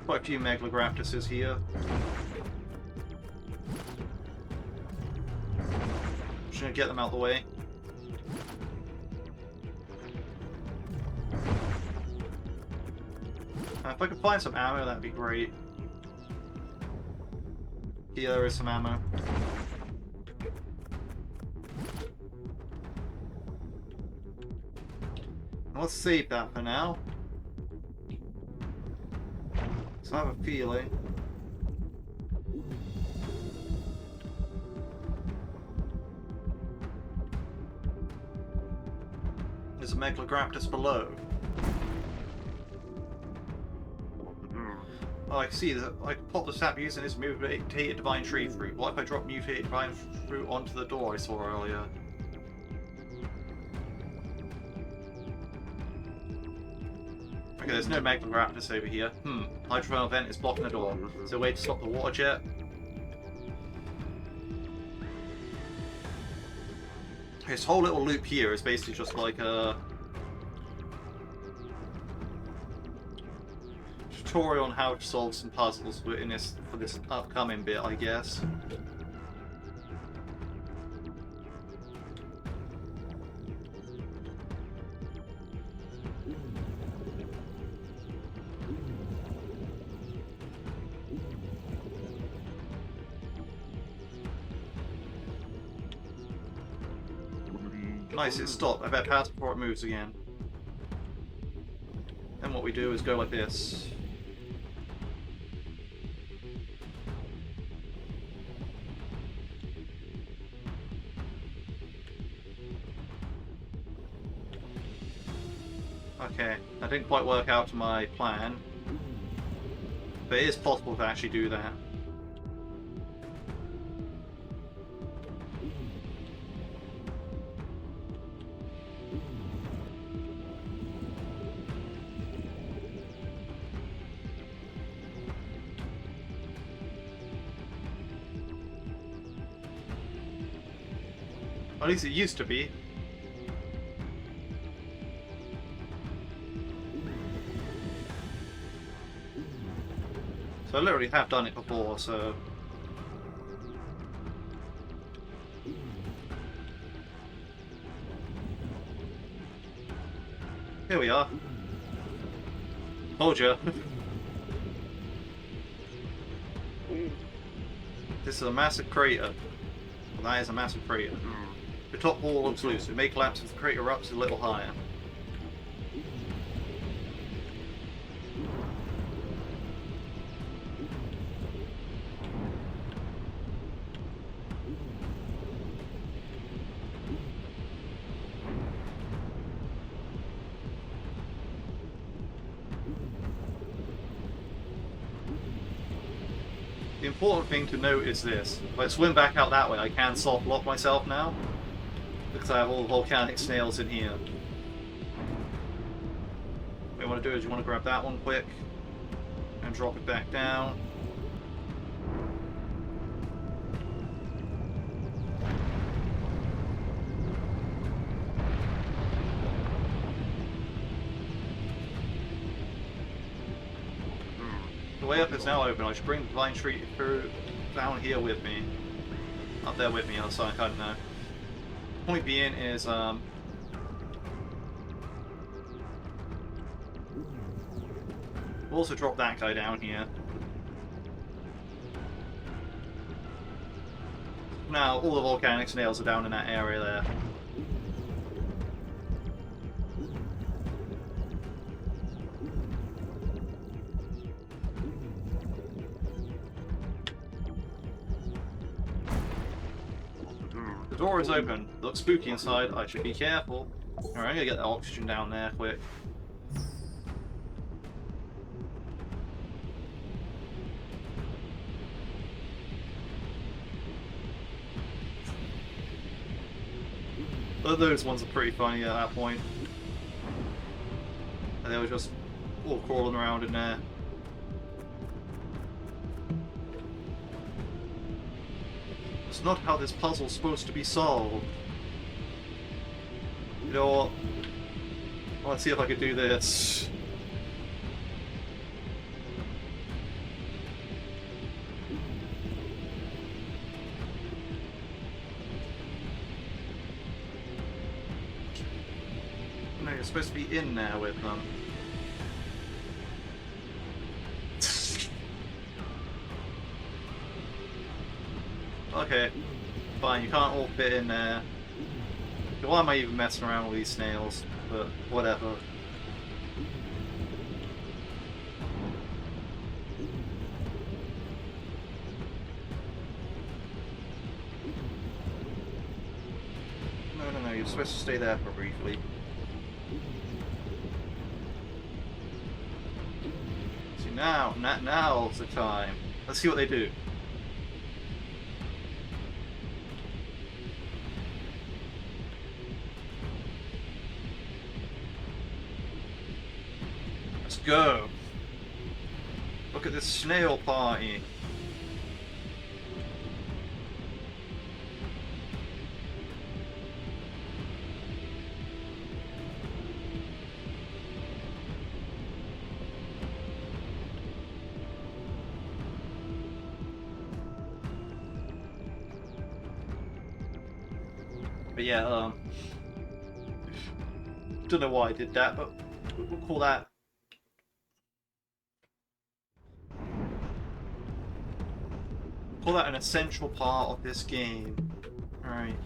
[SPEAKER 1] Quite a few Megalograptuses here. Just gonna get them out of the way. If I could find some ammo, that'd be great. Here, there is some ammo. Let's save that for now. So I have a feeling. There's a Megalograptus below. Oh, I can see that I can pop the sap using this mutated divine tree fruit. What if I drop mutated divine fruit onto the door I saw earlier? Okay, there's no Megalograptus over here. Hydrothermal vent is blocking the door. Is there a way to stop the water jet? This whole little loop here is basically just like a tutorial on how to solve some puzzles for this upcoming bit, I guess. Nice, it stopped. I bet pass before it moves again. Then what we do is go like this. Okay, that didn't quite work out to my plan, but it is possible to actually do that. At least it used to be. So I literally have done it before, so... Here we are. Told ya. This is a massive crater. Well, that is a massive crater. The top wall looks loose. It may collapse if the crater erupts a little higher. The important thing to note is this. If I swim back out that way, I can soft lock myself now. Because I have all the volcanic snails in here. What you want to do is you want to grab that one quick. And drop it back down. The way up is now open. I should bring the line street through down here with me. Up there with me on the side, I don't know. Point being is, we'll also drop that guy down here. Now, all the volcanic snails are down in that area there. The door is open. It looks spooky inside. I should be careful. Alright, I'm gonna get the oxygen down there quick. But those ones are pretty funny at that point. And they were just all crawling around in there. It's not how this puzzle's supposed to be solved. You know what? Let's see if I can do this. No, you're supposed to be in there with them. Okay, fine, you can't all fit in there. Why am I even messing around with these snails? But whatever. No, you're supposed to stay there for briefly. See, now's the time. Let's see what they do. Let's go. Look at this snail party. But yeah, don't know why I did that, but we'll call that an essential part of this game. Alright.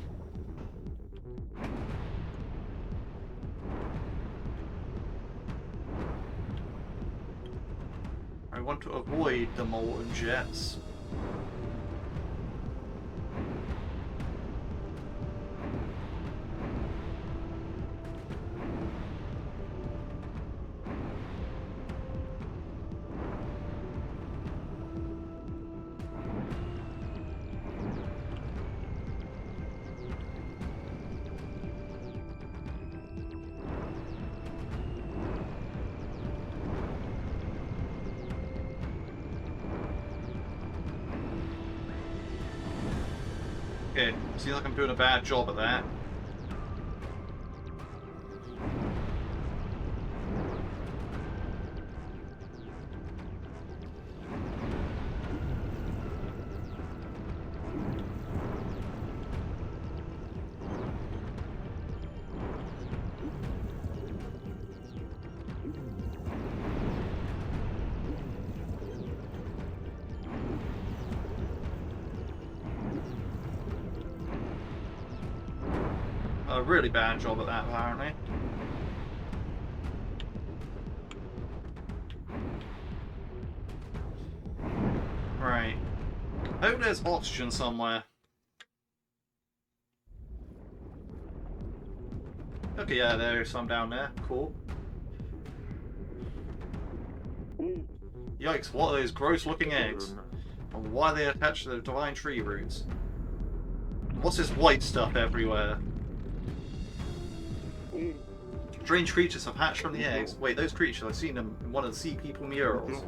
[SPEAKER 1] I want to avoid the molten jets. Okay, seems like I'm doing a bad job at that. A really bad job at that, apparently. Right. I hope there's oxygen somewhere. Okay, yeah, there's some down there. Cool. Yikes, what are those gross-looking eggs? And why are they attached to the divine tree roots? What's this white stuff everywhere? Strange creatures have hatched from the eggs. Wait, those creatures, I've seen them in one of the Sea People murals.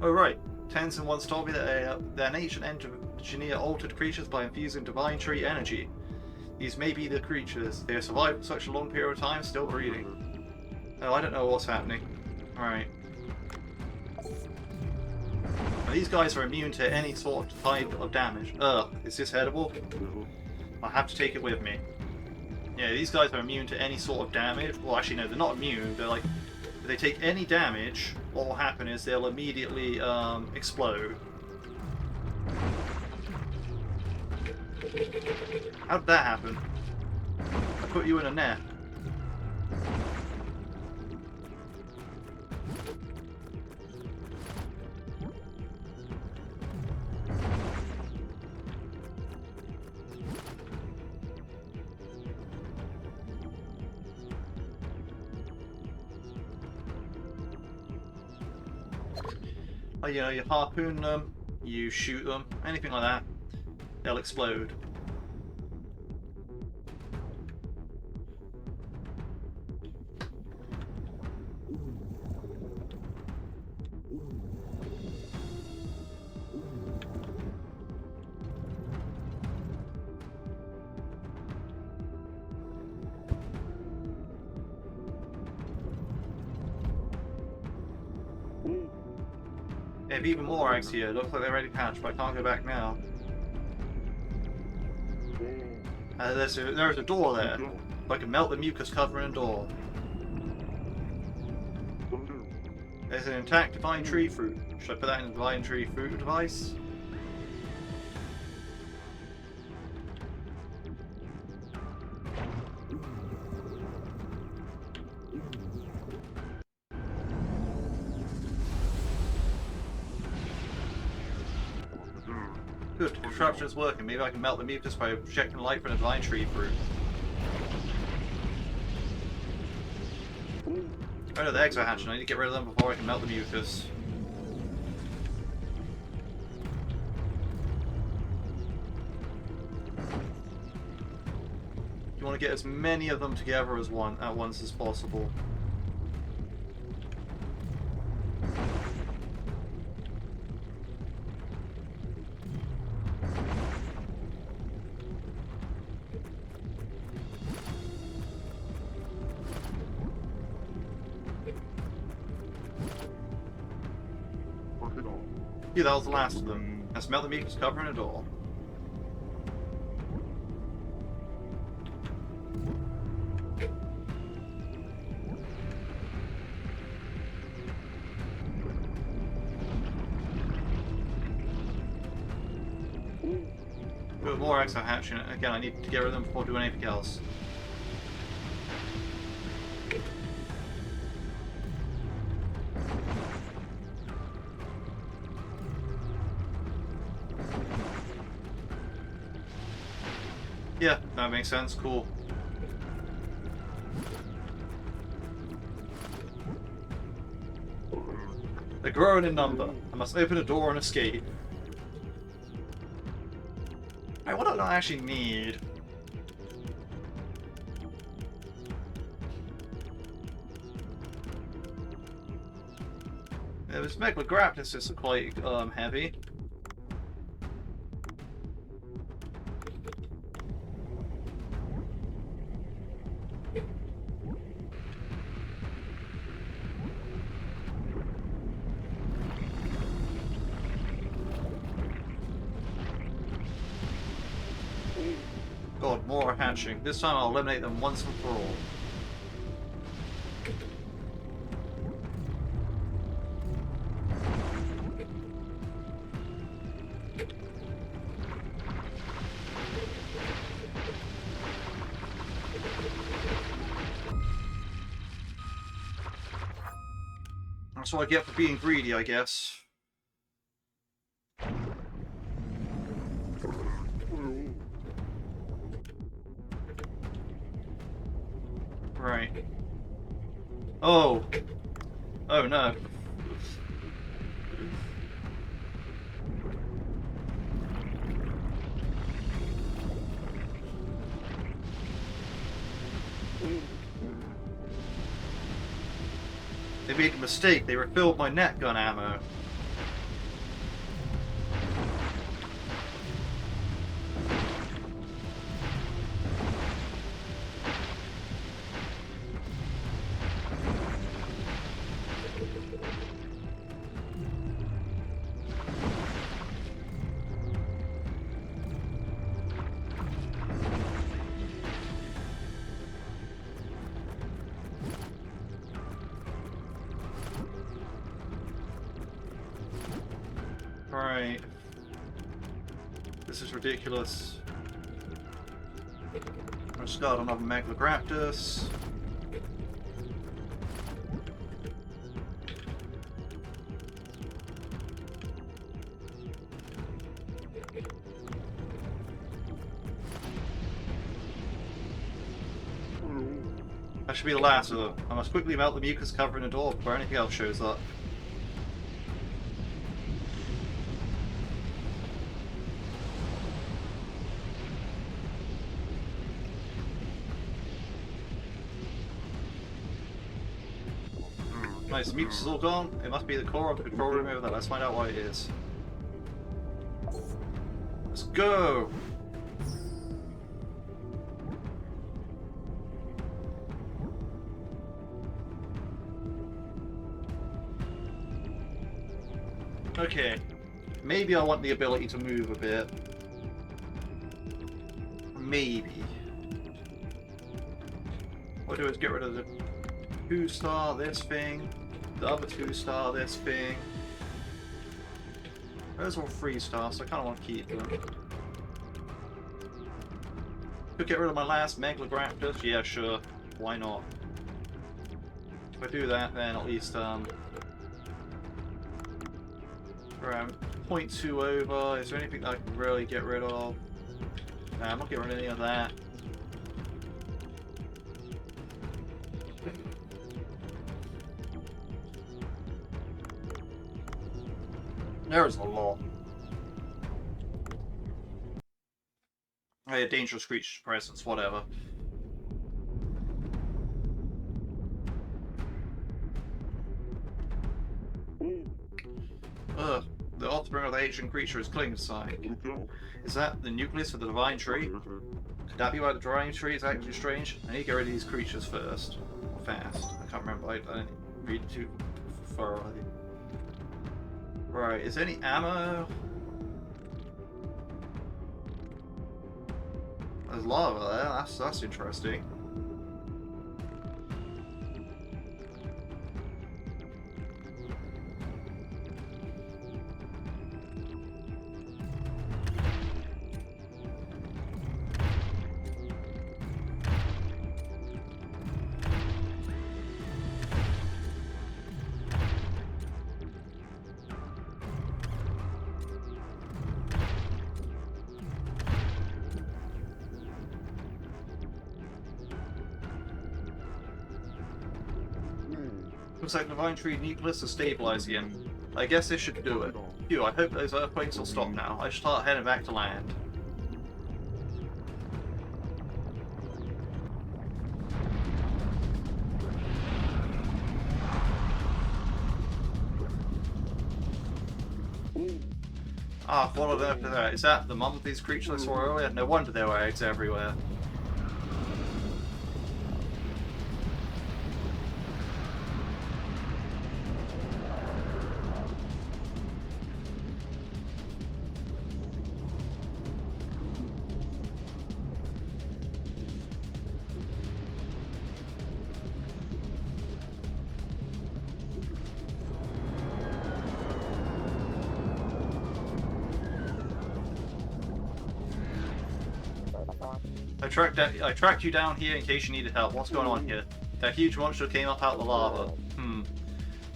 [SPEAKER 1] Oh right, Tennyson once told me that their ancient engineer altered creatures by infusing divine tree energy. These may be the creatures. They have survived for such a long period of time, still breeding. Oh, I don't know what's happening. Alright. These guys are immune to any sort of type of damage. Ugh, is this edible? I'll have to take it with me. Yeah, these guys are immune to any sort of damage. Well, actually, no, they're not immune. They're like, if they take any damage, what will happen is they'll immediately explode. How did that happen? I put you in a net. Oh, you know, you harpoon them, you shoot them, anything like that, they'll explode. They have even more eggs here. Looks like they're ready to hatch, but I can't go back now. There's a door there. If I can melt the mucus covering a door. There's an intact divine tree fruit. Should I put that in the divine tree fruit device? Good, the construction is working. Maybe I can melt the mucus by projecting light from the divine tree fruit. Oh no, the eggs are hatching. I need to get rid of them before I can melt the mucus. You want to get as many of them together as once as possible. Yeah, that was the last of them. I smell the mucus covering a door. With more eggs are hatching. Again, I need to get rid of them before doing anything else. Yeah, that makes sense. Cool. They're growing in number. I must open a door and escape. Alright, what do I actually need? Yeah, this Megalograptus is quite heavy. God, more are hatching. This time I'll eliminate them once and for all. That's what I get for being greedy, I guess. Right. Oh. Oh no. They made a mistake. They refilled my net gun ammo. Right. This is ridiculous. I just got another Megalograptus. That should be the last of them. I must quickly melt the mucus covering the door before anything else shows up. Nice, the mucus is all gone. It must be the core of the control room over there. Let's find out what it is. Let's go! Okay. Maybe I want the ability to move a bit. Maybe. What I'll do is get rid of the 2-star this thing, the other 2-star this thing. Those are all 3-stars, so I kind of want to keep them. Could get rid of my last Megalograptus, yeah sure, why not? If I do that then at least around 0.2 over, is there anything that I can really get rid of? Nah, I'm not getting rid of any of that. There's a lot. Oh yeah, dangerous creature presence, whatever. Ugh, the offspring of the ancient creature is Klingenside. Is that the nucleus of the divine tree? Could that be why the divine tree is actually strange? I need to get rid of these creatures first. Or fast. I can't remember, I didn't read too thoroughly. Right, is there any ammo? There's lava there, that's interesting. Looks like the Divine Tree nucleus is stabilized again. I guess this should do it. Phew, I hope those earthquakes will stop now. I should start heading back to land. Ah, what on earth is that? Is that the mum of these creatures I saw earlier? No wonder there were eggs everywhere. I tracked you down here in case you needed help. What's going on here? That huge monster came up out of the lava.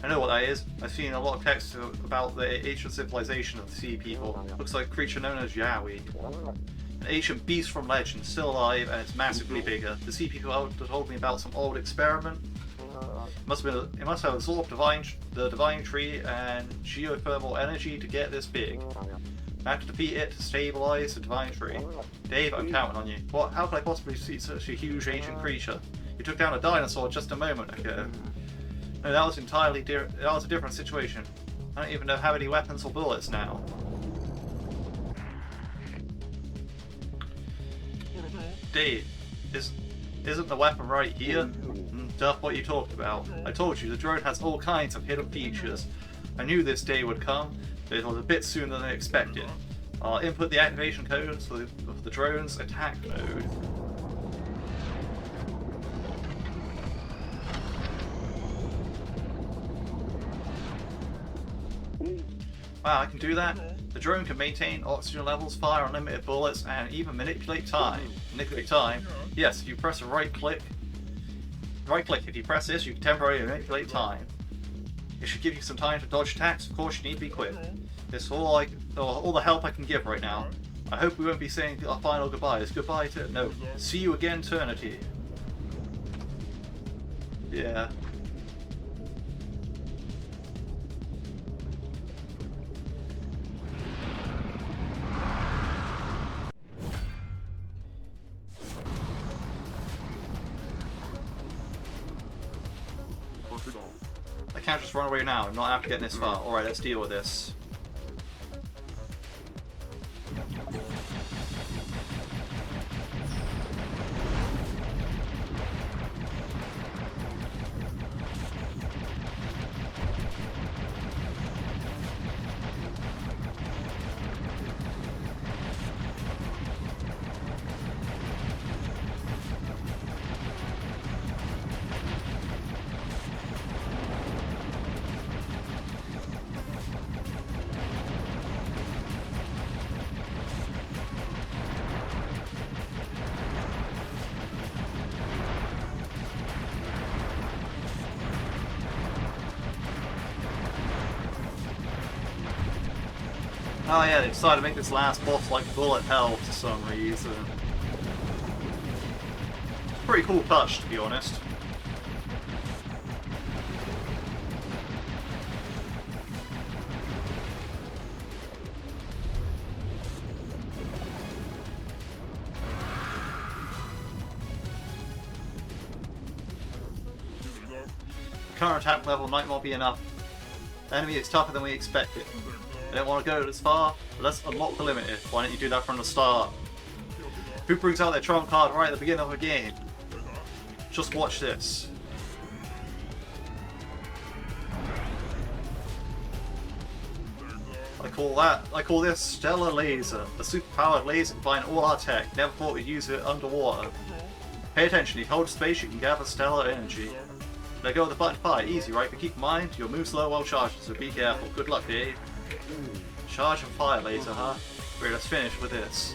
[SPEAKER 1] I know what that is. I've seen a lot of text about the ancient civilization of the sea people. Looks like a creature known as Yowie. An ancient beast from legend, still alive, and it's massively bigger. The sea people told me about some old experiment. It must have absorbed the divine tree and geothermal energy to get this big. I have to defeat it to stabilize the divine tree. Dave, I'm counting on you. What? How could I possibly see such a huge ancient creature? You took down a dinosaur just a moment ago. No, that was that was a different situation. I don't even have any weapons or bullets now. Dave, isn't the weapon right here? Duff, what you talked about? I told you, the drone has all kinds of hidden features. I knew this day would come, but it was a bit sooner than I expected. I'll input the activation codes for the drone's attack mode. Wow, I can do that? The drone can maintain oxygen levels, fire unlimited bullets, and even manipulate time. Manipulate time? Yes, if you press a right click, if you press this, you can temporarily manipulate time. It should give you some time to dodge attacks. Of course, you need to be quick. This is all the help I can give right now. I hope we won't be saying our final goodbyes. Goodbye to... No. See you again, eternity. Yeah. I can't just run away now. I'm not after getting this far. Alright, let's deal with this. Oh yeah, they decided to make this last boss like bullet hell for some reason. Pretty cool touch, to be honest. Current attack level might not be enough. The enemy is tougher than we expected. I don't want to go this far, but let's unlock the limiter. Why don't you do that from the start? Who brings out their trump card right at the beginning of a game? Just watch this. I call this Stellar Laser. A superpowered laser combine all our tech. Never thought we'd use it underwater. Pay attention, if you hold space you can gather stellar energy. Let go of the button to fire. Easy, right? But keep in mind, you'll move slow while charging, so be careful. Good luck, Dave. Charge and fire laser, huh? Great, let's finish with this.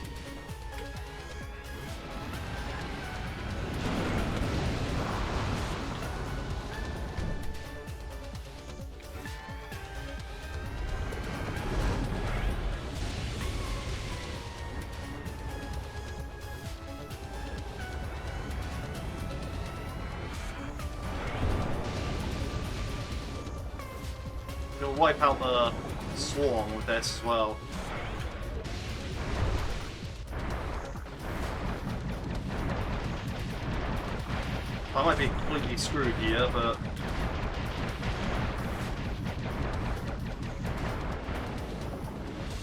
[SPEAKER 1] We'll wipe out the swarm with this as well. I might be completely screwed here, but...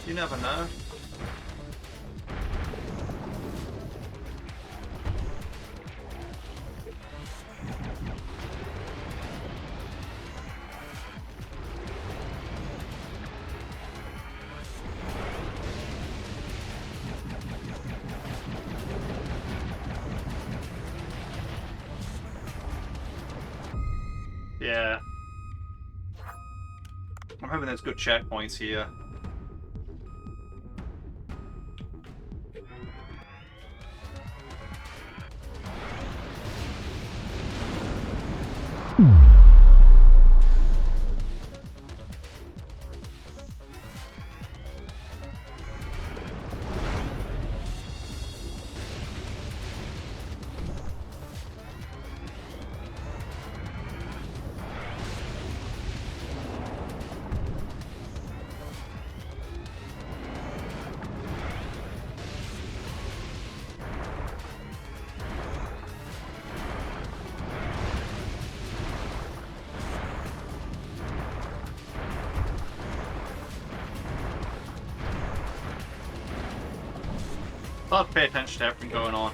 [SPEAKER 1] you never know. Yeah. I'm hoping there's good checkpoints here. I'll pay attention to everything going on.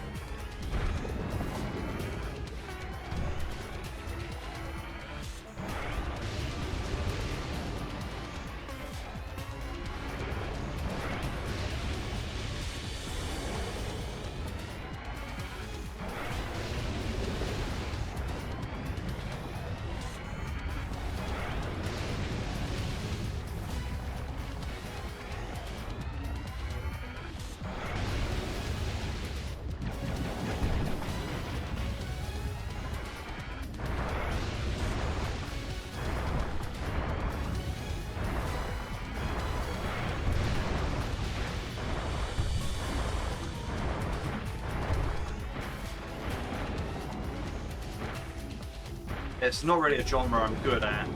[SPEAKER 1] It's not really a genre I'm good at.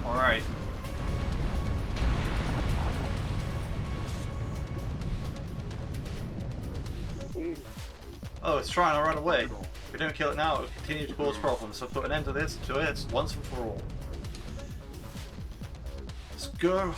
[SPEAKER 1] Alright. Oh, it's trying to run away. If we don't kill it now, it will continue to cause problems, so put an end to this once and for all. Let's go.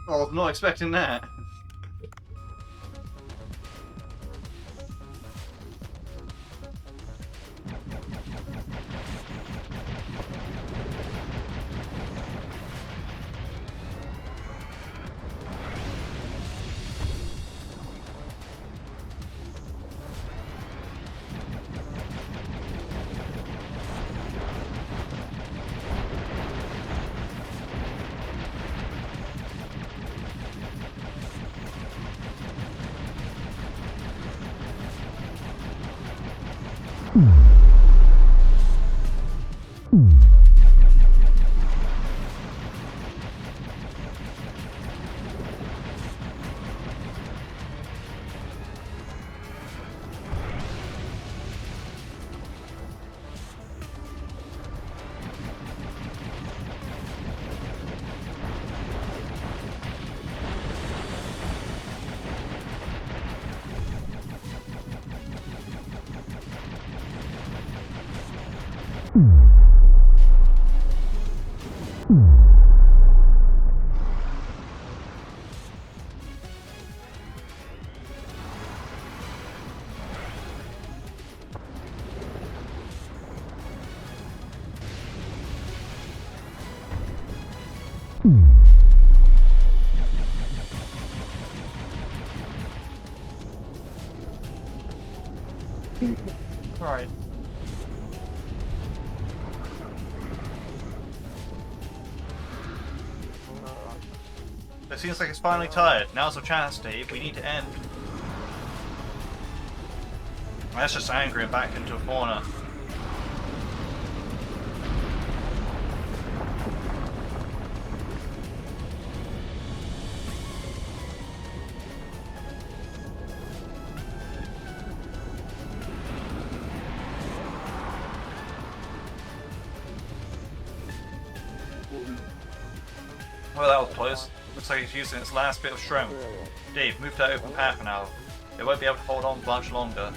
[SPEAKER 1] Oh, I was not expecting that. Alright. It seems like it's finally tired. Now's our chance, Dave. We need to end. That's just angry and back into a corner. Well, that was close. Looks like it's using its last bit of strength. Dave, move to that open path now. It won't be able to hold on much longer.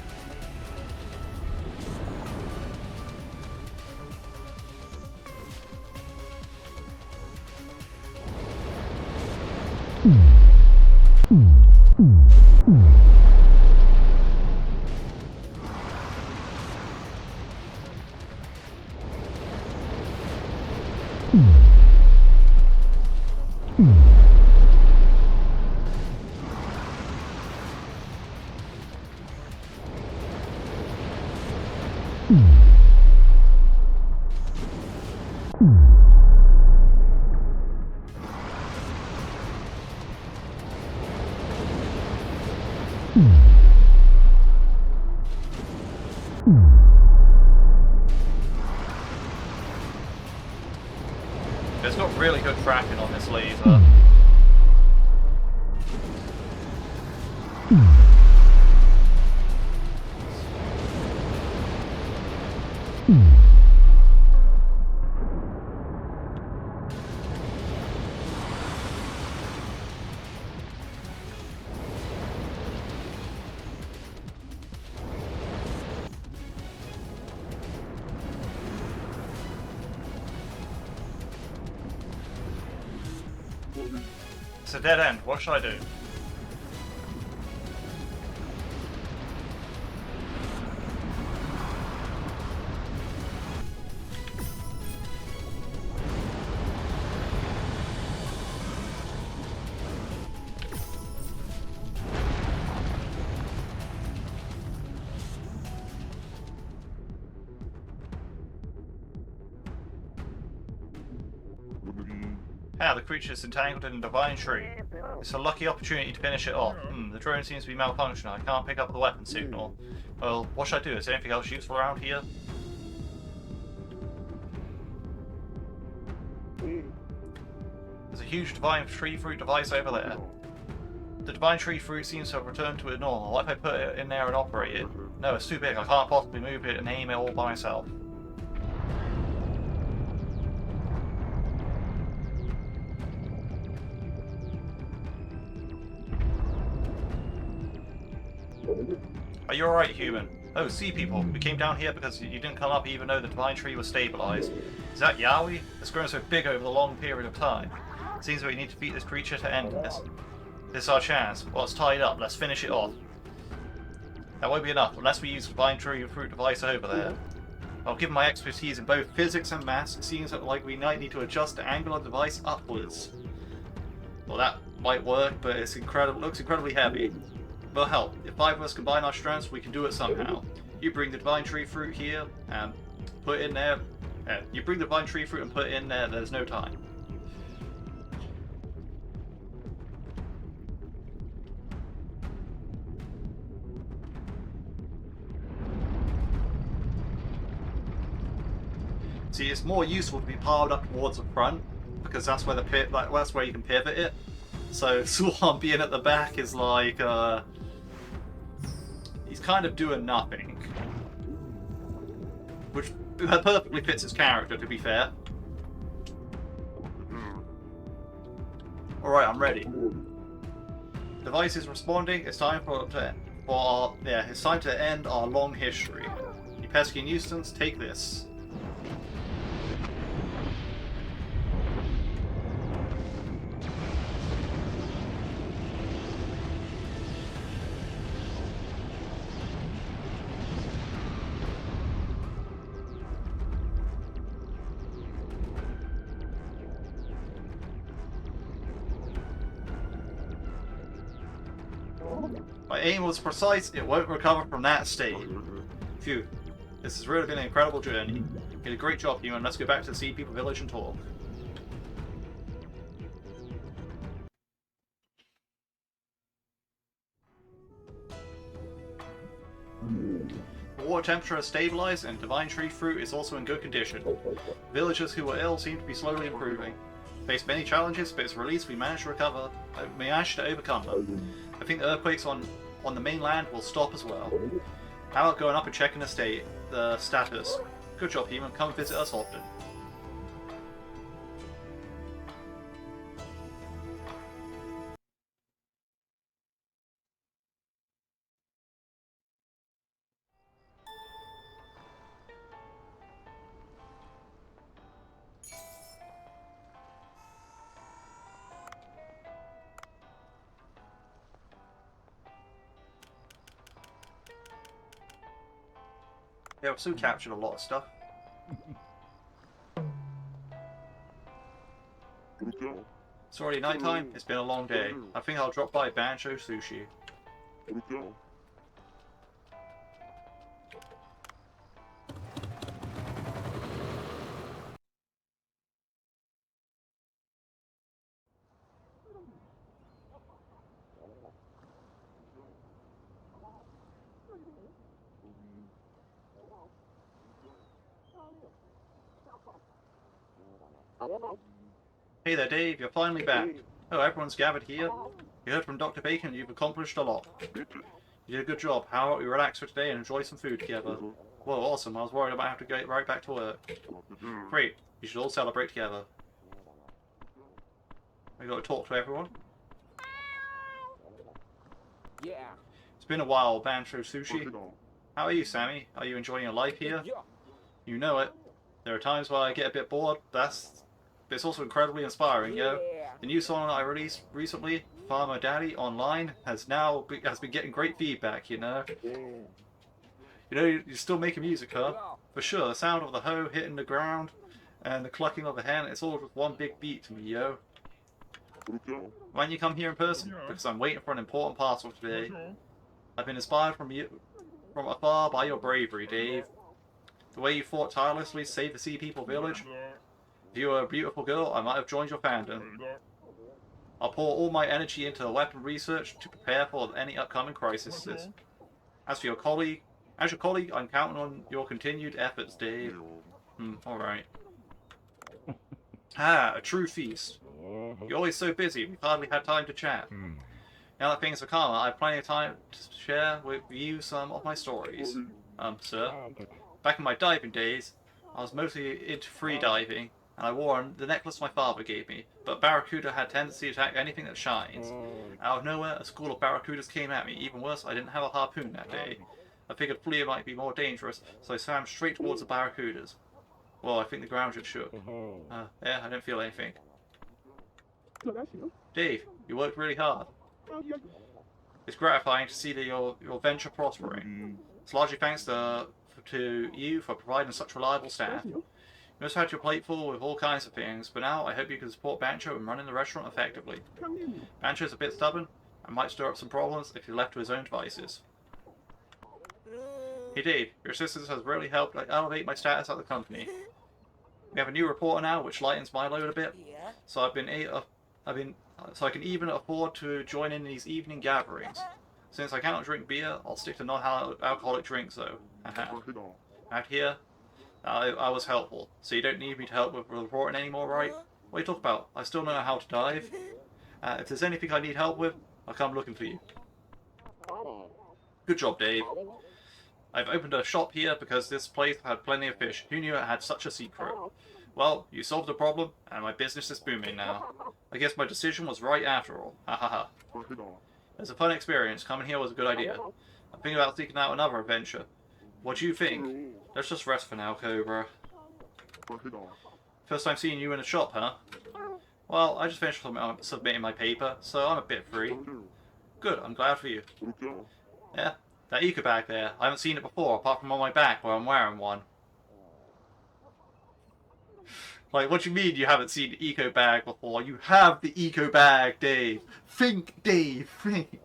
[SPEAKER 1] It's got really good tracking on this laser. It's a dead end. What should I do? Ah, the creature is entangled in a divine tree. It's a lucky opportunity to finish it off. The drone seems to be malfunctioning. I can't pick up the weapon signal. Well, what should I do? Is there anything else useful around here? There's a huge divine tree fruit device over there. The divine tree fruit seems to have returned to its normal. What if I put it in there and operate it? No, it's too big. I can't possibly move it and aim it all by myself. Are you alright, human? Oh, sea people. We came down here because you didn't come up even though the divine tree was stabilized. Is that Yowie? It's grown so big over the long period of time. It seems that we need to defeat this creature to end this. This is our chance. Well, it's tied up. Let's finish it off. That won't be enough unless we use the divine tree fruit device over there. I'll give my expertise in both physics and maths. It seems like we might need to adjust the angle of the device upwards. Well, that might work, but it's looks incredibly heavy. Will help. If 5 of us combine our strengths, we can do it somehow. You bring the divine tree fruit here and put it in there. You bring the divine tree fruit and put it in there. There's no time. See, it's more useful to be piled up towards the front because that's where that's where you can pivot it. So Swan being at the back is like he's kind of doing nothing, which perfectly fits his character, to be fair. Alright, I'm ready. Device is responding. It's time it's time to end our long history. You pesky nuisance, take this. My aim was precise, it won't recover from that state. Phew. This has really been an incredible journey. You did a great job, human. Let's go back to the Sea People Village and talk. The water temperature has stabilized and divine tree fruit is also in good condition. Villagers who were ill seem to be slowly improving. Faced many challenges, but its release we managed to overcome them. I think the earthquakes on the mainland will stop as well. How about going up and checking the status? Good job, human. Come visit us often. Yeah, we've still captured a lot of stuff. It's already night time. It's been a long day. I think I'll drop by Bancho Sushi. Hey there, Dave. You're finally back. Oh, everyone's gathered here. You heard from Dr. Bacon. You've accomplished a lot. You did a good job. How about we relax for today and enjoy some food together? Well, awesome. I was worried I might have to get right back to work. Great. You should all celebrate together. We got to talk to everyone.
[SPEAKER 2] Yeah.
[SPEAKER 1] It's been a while, Bancho Sushi. How are you, Sammy? Are you enjoying your life here? You know it. There are times where I get a bit bored. But it's also incredibly inspiring, yo. The new song I released recently, Farmer Daddy Online, has been getting great feedback, you know. You know, you're still making music, huh? For sure, the sound of the hoe hitting the ground and the clucking of the hen, it's all just one big beat to me, yo. Why don't you come here in person? Because I'm waiting for an important parcel today. I've been inspired from afar by your bravery, Dave. The way you fought tirelessly to save the Sea People village. If you were a beautiful girl, I might have joined your fandom. I'll pour all my energy into weapon research to prepare for any upcoming crises. As your colleague, I'm counting on your continued efforts, Dave. Alright. Ah, a true feast. You're always so busy, we've hardly had time to chat. Now that things are calmer, I have plenty of time to share with you some of my stories. Sir. Back in my diving days, I was mostly into free diving, and I wore the necklace my father gave me, but barracuda had a tendency to attack anything that shines. Out of nowhere, a school of barracudas came at me. Even worse, I didn't have a harpoon that day. I figured fleeing might be more dangerous, so I swam straight towards the barracudas. Well, I think the ground just shook. Yeah, I didn't feel anything. Dave, you worked really hard. It's gratifying to see that your venture prospering. It's largely thanks to you for providing such reliable staff. You must have had your plate full with all kinds of things, but now I hope you can support Bancho in running the restaurant effectively. Bancho's a bit stubborn and might stir up some problems if he's left to his own devices. Hey Dave, your assistance has really helped elevate my status at the company. We have a new reporter now, which lightens my load a bit. So I can even afford to join in these evening gatherings. Since I cannot drink beer, I'll stick to non-alcoholic drinks though. Out here, I was helpful, so you don't need me to help with reporting anymore, right? What are you talking about? I still know how to dive. If there's anything I need help with, I'll come looking for you. Good job, Dave. I've opened a shop here because this place had plenty of fish. Who knew it had such a secret? Well, you solved the problem, and my business is booming now. I guess my decision was right after all. Ha ha ha. It was a fun experience. Coming here was a good idea. I'm thinking about seeking out another adventure. What do you think? Let's just rest for now, Cobra. First time seeing you in a shop, huh? Well, I just finished submitting my paper, so I'm a bit free. Good, I'm glad for you. Yeah, that eco bag there. I haven't seen it before, apart from on my back where I'm wearing one. Like, what do you mean you haven't seen the eco bag before? You have the eco bag, Dave. Think, Dave, think.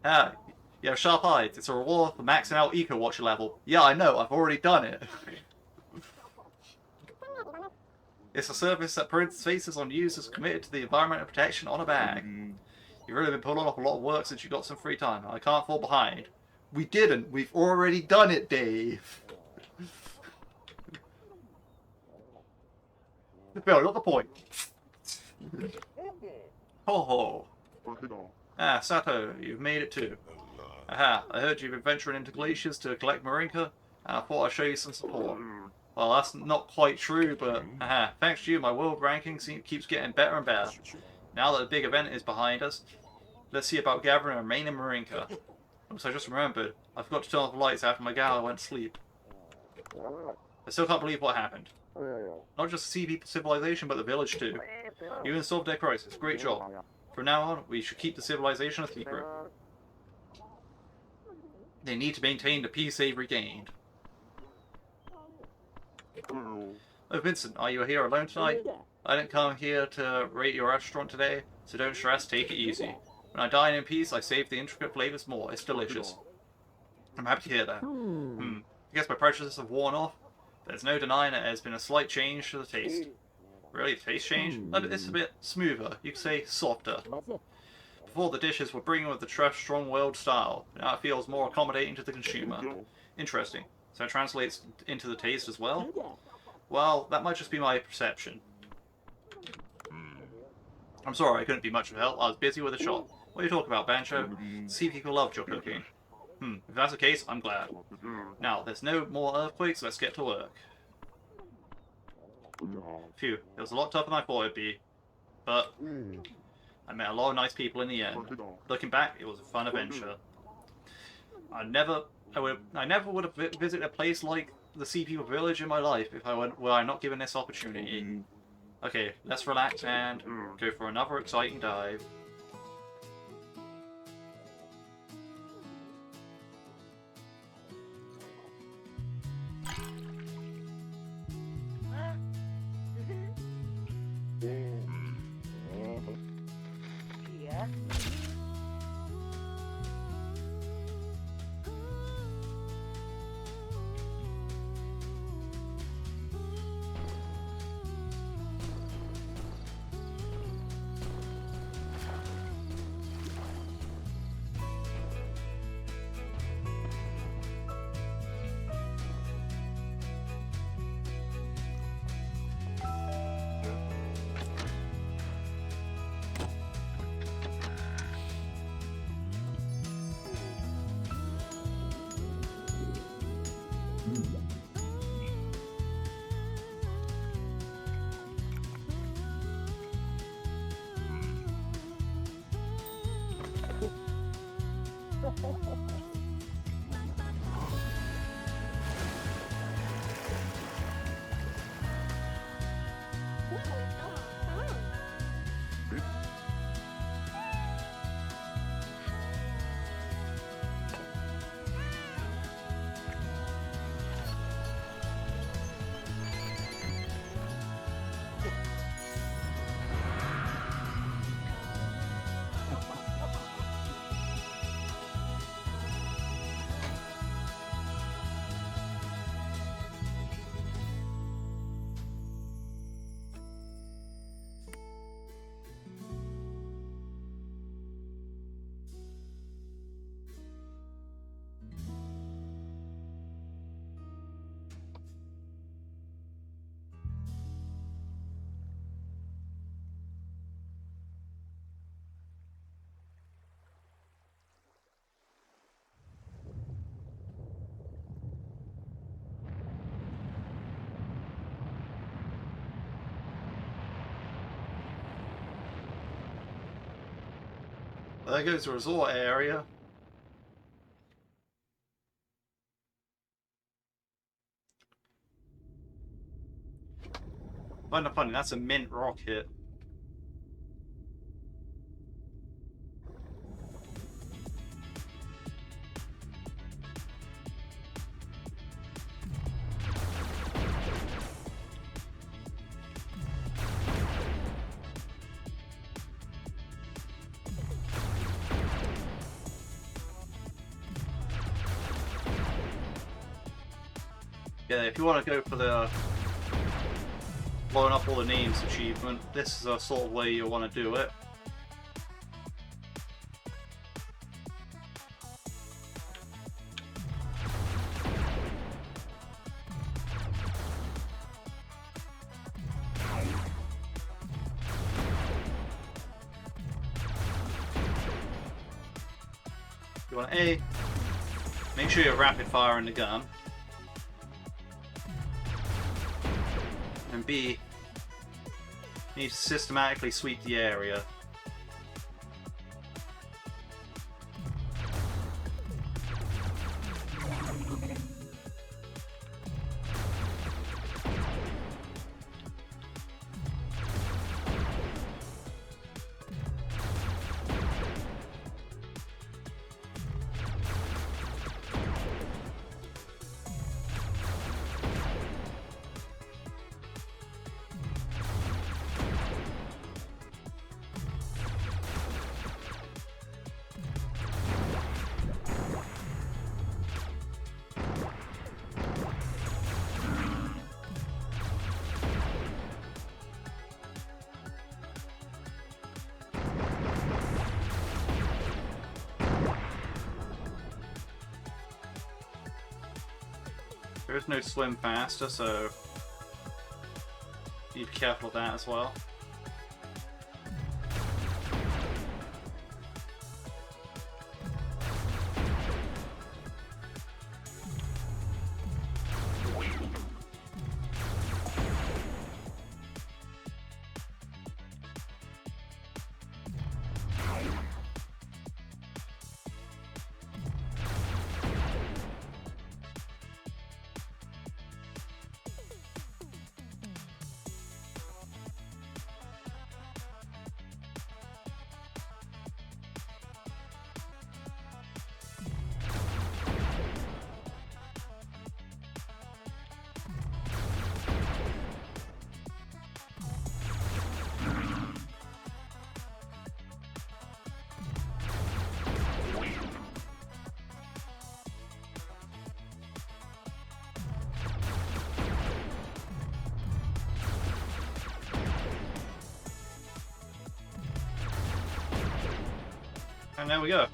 [SPEAKER 1] Ah, you have sharp eyes. It's a reward for maxing out eco watcher level. Yeah, I know. I've already done it. It's a service that prints faces on users committed to the environmental protection on a bag. You've really been pulling off a lot of work since you got some free time. I can't fall behind. We didn't. We've already done it, Dave. Bill, got the point. Ho ho. Ah, Sato, you've made it too. Aha, I heard you've been venturing into glaciers to collect Marinka, and I thought I'd show you some support. Well, that's not quite true, but aha, thanks to you, my world ranking keeps getting better and better. Now that the big event is behind us, let's see about gathering a remaining Marinka. Oops, I just remembered. I forgot to turn off the lights after my gala went to sleep. I still can't believe what happened. Not just the Sea People civilization, but the village too. You even solved their crisis. Great job. From now on, we should keep the civilization a secret. They need to maintain the peace they've regained. Oh, Vincent, are you here alone tonight? I didn't come here to rate your restaurant today, so don't stress, take it easy. When I dine in peace, I save the intricate flavors more. It's delicious. I'm happy to hear that. I guess my prejudices have worn off. There's no denying it has been a slight change to the taste. Really, the taste change? It's a bit smoother. You could say softer. Before, the dishes were bringing with the chef's strong-willed style. Now it feels more accommodating to the consumer. Interesting. So it translates into the taste as well? Well, that might just be my perception. I'm sorry I couldn't be much of help. I was busy with the shop. What are you talking about, Bancho? See if people loved your cooking. If that's the case, I'm glad. Now, there's no more earthquakes, let's get to work. Phew, it was a lot tougher than I thought it'd be. But I met a lot of nice people in the end. Looking back, it was a fun adventure. I never would have visited a place like the Sea People Village in my life if were I not given this opportunity. Okay, let's relax and go for another exciting dive. There goes the resort area. Find it funny, that's a mint rocket. Yeah, if you want to go for the blowing up all the names achievement, this is a sort of way you want to do it. You want to A, make sure you're rapid firing the gun. And B, you need to systematically sweep the area. is no swim faster, so need to be careful of that as well. And there we go.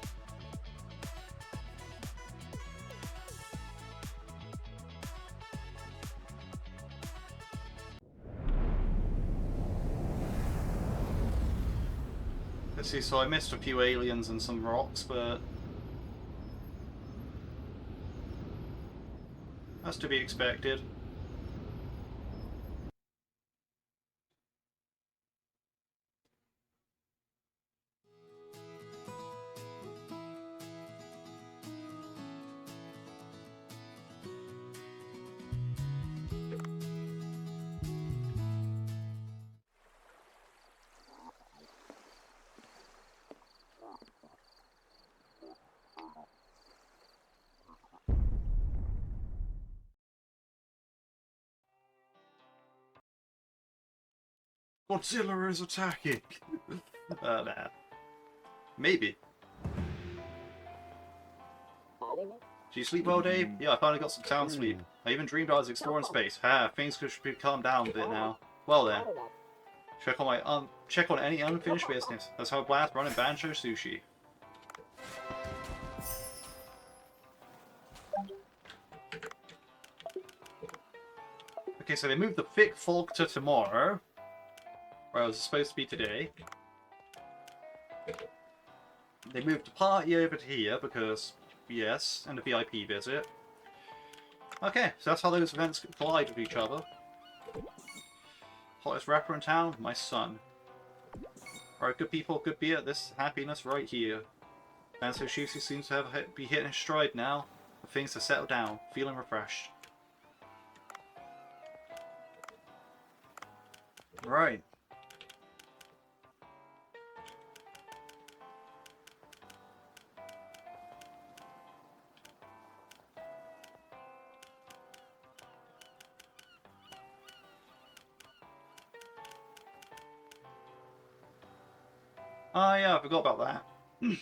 [SPEAKER 1] Let's see, so I missed a few aliens and some rocks, but that's to be expected. Godzilla is attacking! Nah. Maybe. Do you sleep well, Dave? Yeah, I finally got some sound sleep. I even dreamed I was exploring space. Ha, things should calm down a bit now. Well then. Check on any unfinished business. Let's have a blast running Banjo Sushi. Okay, so they moved the thick fog to tomorrow. Where it was supposed to be today. They moved the party over to here because, yes, and the VIP visit. Okay, so that's how those events collide with each other. Hottest rapper in town? My son. Alright, good people, good beer, this happiness right here. And so Shusi seems to be hitting his stride now. Things have settled down, feeling refreshed. Right. Oh yeah, I forgot about that.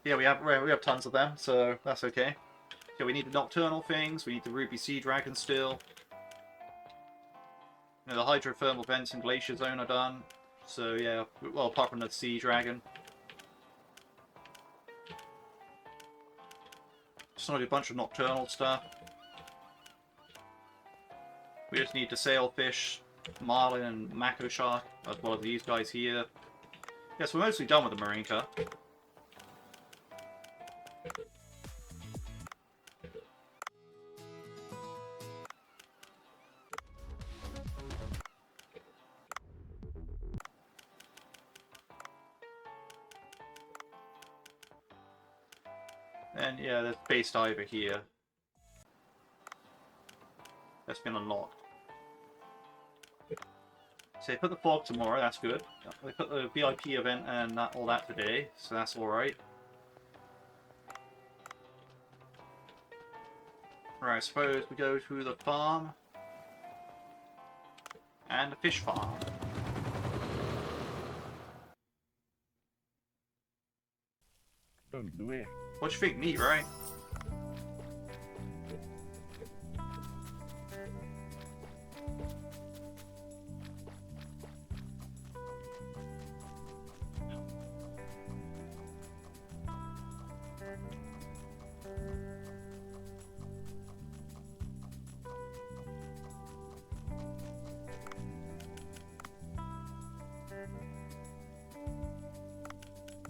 [SPEAKER 1] Yeah, we have tons of them, so that's okay. Okay, we need the nocturnal things. We need the ruby sea dragon still. You know, the hydrothermal vents and glacier zone are done. So yeah, well, apart from the sea dragon. Just need a bunch of nocturnal stuff. We just need the sailfish, marlin, and mako shark, as well as these guys here. Yes, we're mostly done with the Marinka. And yeah, there's base diver here. That's been unlocked. So they put the fog tomorrow, that's good. They put the VIP event and all that today, so that's alright. Right, I suppose we go to the farm. And the fish farm.
[SPEAKER 2] Don't do it.
[SPEAKER 1] What do you think? Neat, right?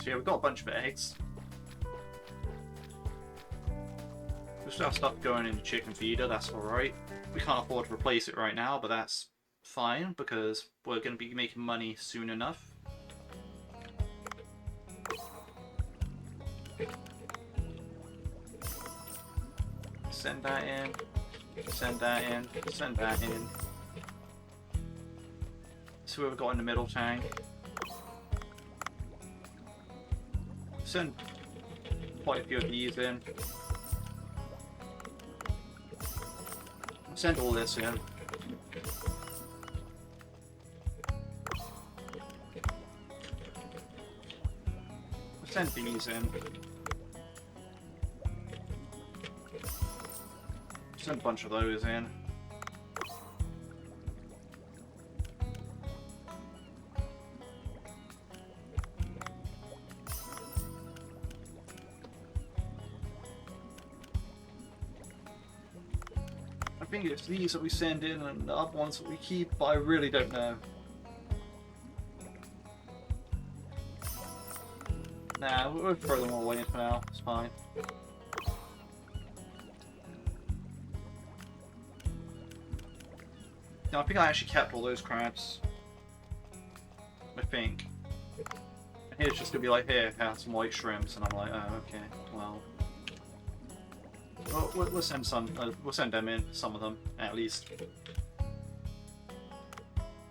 [SPEAKER 1] So yeah, we've got a bunch of eggs. We still have stuff going in the chicken feeder, that's alright. We can't afford to replace it right now, but that's fine because we're going to be making money soon enough. Send that in, send that in, send that in. See what we've got in the middle tank. Send quite a few of these in. Send all this in. Send these in. Send a bunch of those in. I think it's these that we send in and the other ones that we keep, but I really don't know. Nah, we'll throw them all away for now, it's fine. No, I think I actually kept all those crabs. I think. And here's just gonna be like, here, have some white shrimps, and I'm like, oh, okay, well. We'll send some. We'll send them in, some of them, at least.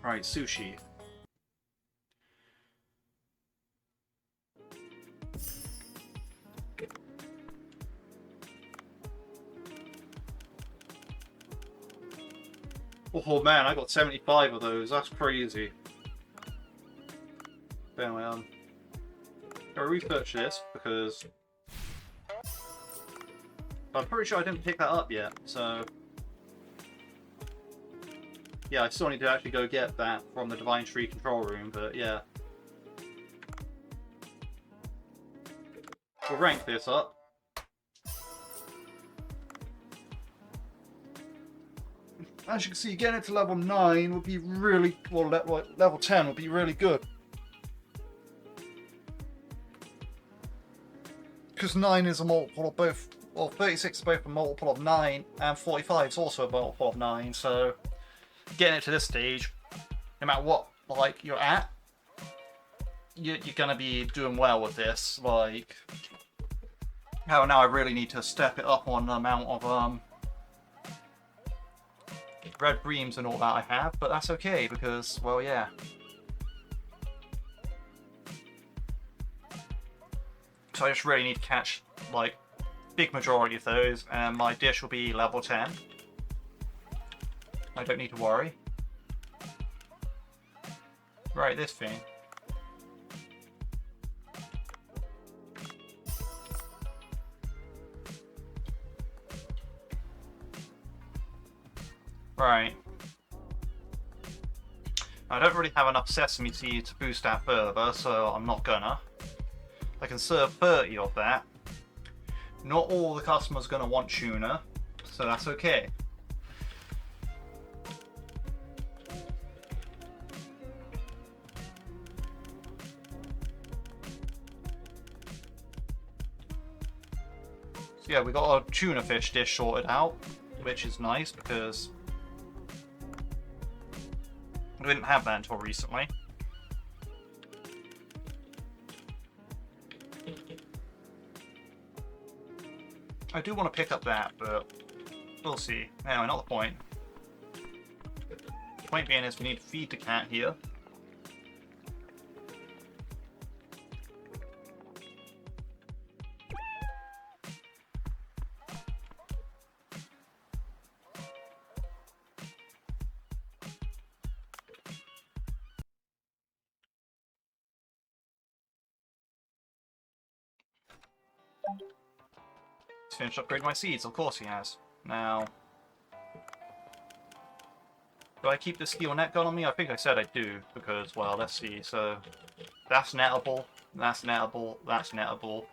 [SPEAKER 1] Right, sushi. Oh man, I got 75 of those. That's crazy. But anyway, gotta research this because I'm pretty sure I didn't pick that up yet. So yeah, I still need to actually go get that from the Divine Tree control room. But yeah, we'll rank this up. As you can see, getting it to level 9 would be really, well, level 10 would be really good. Because 9 is a multiple of both, well, 36 is both a multiple of 9, and 45 is also a multiple of 9, so getting it to this stage, no matter what, like, you're at, you're gonna be doing well with this, like, now I really need to step it up on the amount of, red breams and all that I have, but that's okay because, well, yeah. So I just really need to catch, like, big majority of those, and my dish will be level 10. I don't need to worry. Right, this thing. Right. I don't really have enough sesame seed to boost that further, so I'm not gonna. I can serve 30 of that. Not all the customers are gonna want tuna, so that's okay. So yeah, we got our tuna fish dish sorted out, which is nice because we didn't have that until recently. I do want to pick up that, but we'll see. Anyway, not the point. The point being is we need to feed the cat here. He's finished upgrading my seeds, of course he has. Now, do I keep the steel net gun on me? I think I said I do, because, well, let's see. So, that's nettable, that's nettable, that's nettable,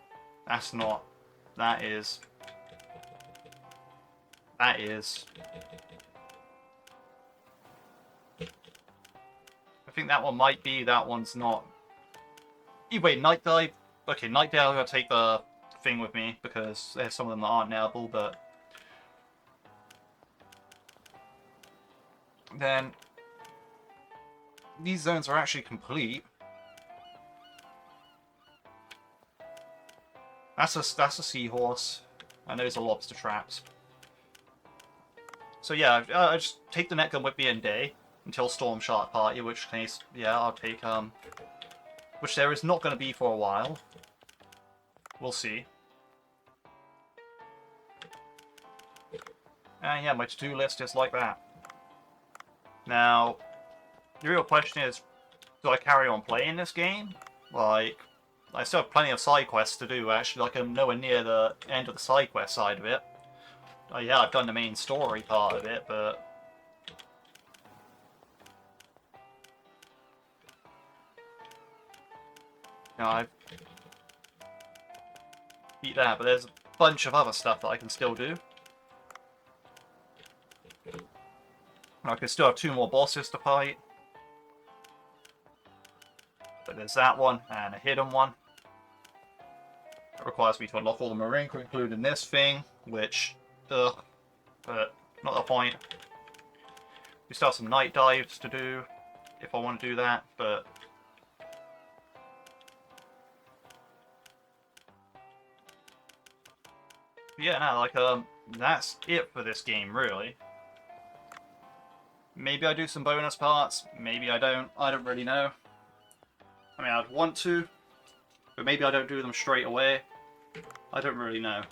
[SPEAKER 1] that's not, that is, that is. I think that one might be, that one's not. Wait, night dive, okay, Nightdale, I'm gonna take the thing with me because there's some of them that aren't nailable, but then these zones are actually complete. That's a seahorse, and those are lobster traps. So yeah, I just take the net gun with me in day until Storm Shark Party, which case, yeah, I'll take, which there is not going to be for a while. We'll see. And yeah, my to-do list is like that. Now, the real question is, do I carry on playing this game? Like, I still have plenty of side quests to do, actually. Like, I'm nowhere near the end of the side quest side of it. Yeah, I've done the main story part of it, but you know, I've beat that, but there's a bunch of other stuff that I can still do. I can still have 2 more bosses to fight. But there's that one, and a hidden one. It requires me to unlock all the marine crew, including this thing, which, ugh, but not the point. We still have some night dives to do, if I want to do that, but yeah, no, like, that's it for this game, really. Maybe I do some bonus parts, maybe I don't really know. I mean, I'd want to, but maybe I don't do them straight away. I don't really know.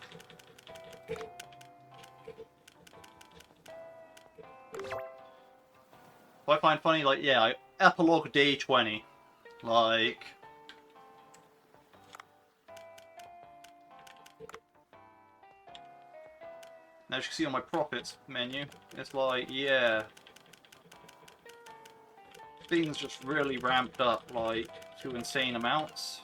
[SPEAKER 1] What I find funny, like, yeah, I epilogue day 20. Like, as you can see on my profits menu, it's like, yeah, things just really ramped up, like, to insane amounts.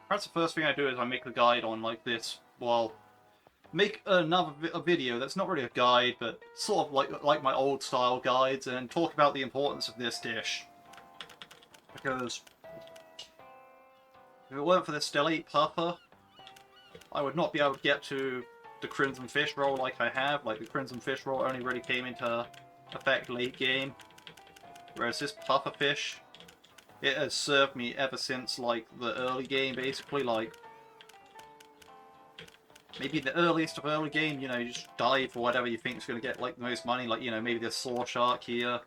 [SPEAKER 1] Perhaps the first thing I do is I make a guide on, like, this, well, make a video that's not really a guide, but sort of like my old style guides, and talk about the importance of this dish. Because if it weren't for this stellate puffer, I would not be able to get to the Crimson Fish roll like I have. Like, the Crimson Fish roll only really came into effect late game, whereas this puffer fish, it has served me ever since, like, the early game, basically. Like, maybe the earliest of early game, you know, you just dive for whatever you think is going to get, like, the most money. Like, you know, maybe the saw shark here.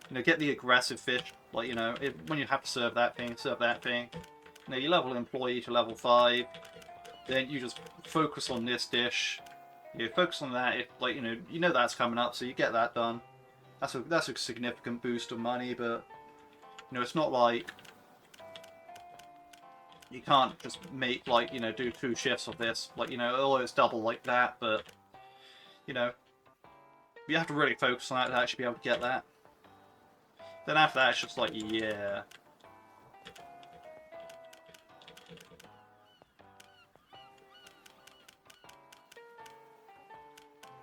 [SPEAKER 1] You know, get the aggressive fish. Like, you know, when you have to serve that thing, serve that thing. You know, you level employee to level 5. Then you just focus on this dish. You focus on that. If, like, you know that's coming up, so you get that done. That's a significant boost of money, but you know, it's not like you can't just make, like, you know, do 2 shifts of this. Like, you know, although it's double like that, but you know, you have to really focus on that to actually be able to get that. Then after that, it's just like, yeah.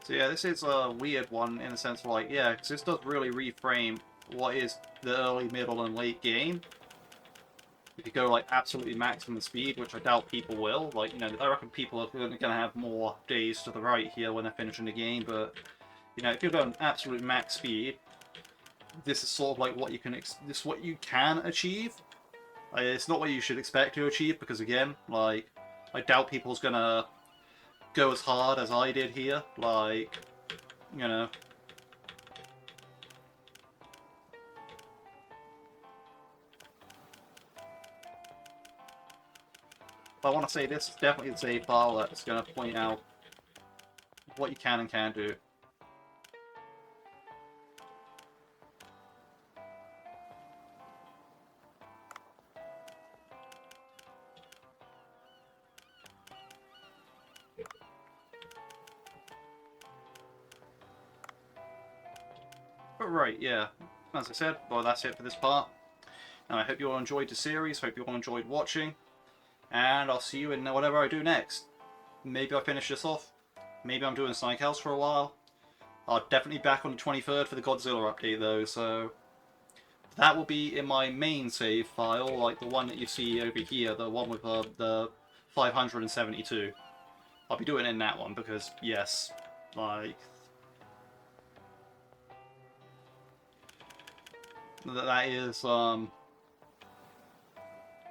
[SPEAKER 1] So yeah, this is a weird one in the sense of, like, yeah, because this does really reframe what is the early, middle, and late game. If you go, like, absolutely maximum speed, which I doubt people will, like, you know, I reckon people are going to have more days to the right here when they're finishing the game, but, you know, if you're going absolute max speed, this is sort of like what you can, this is what you can achieve. It's not what you should expect to achieve, because again, like, I doubt people's going to go as hard as I did here, like, you know. But I want to say this is definitely the save file that's going to point out what you can and can't do. But right, yeah, as I said, well, that's it for this part. And I hope you all enjoyed the series, hope you all enjoyed watching, and I'll see you in whatever I do next. maybe I finish this off. Maybe I'm doing something else for a while. I'll definitely back on the 23rd for the Godzilla update though, so that will be in my main save file, like the one that you see over here, the one with the 572. I'll be doing it in that one because, yes, like, that is,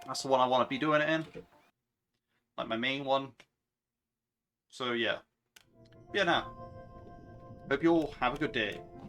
[SPEAKER 1] that's the one I want to be doing it in. Like my main one. So yeah. Yeah, now. Hope you all have a good day.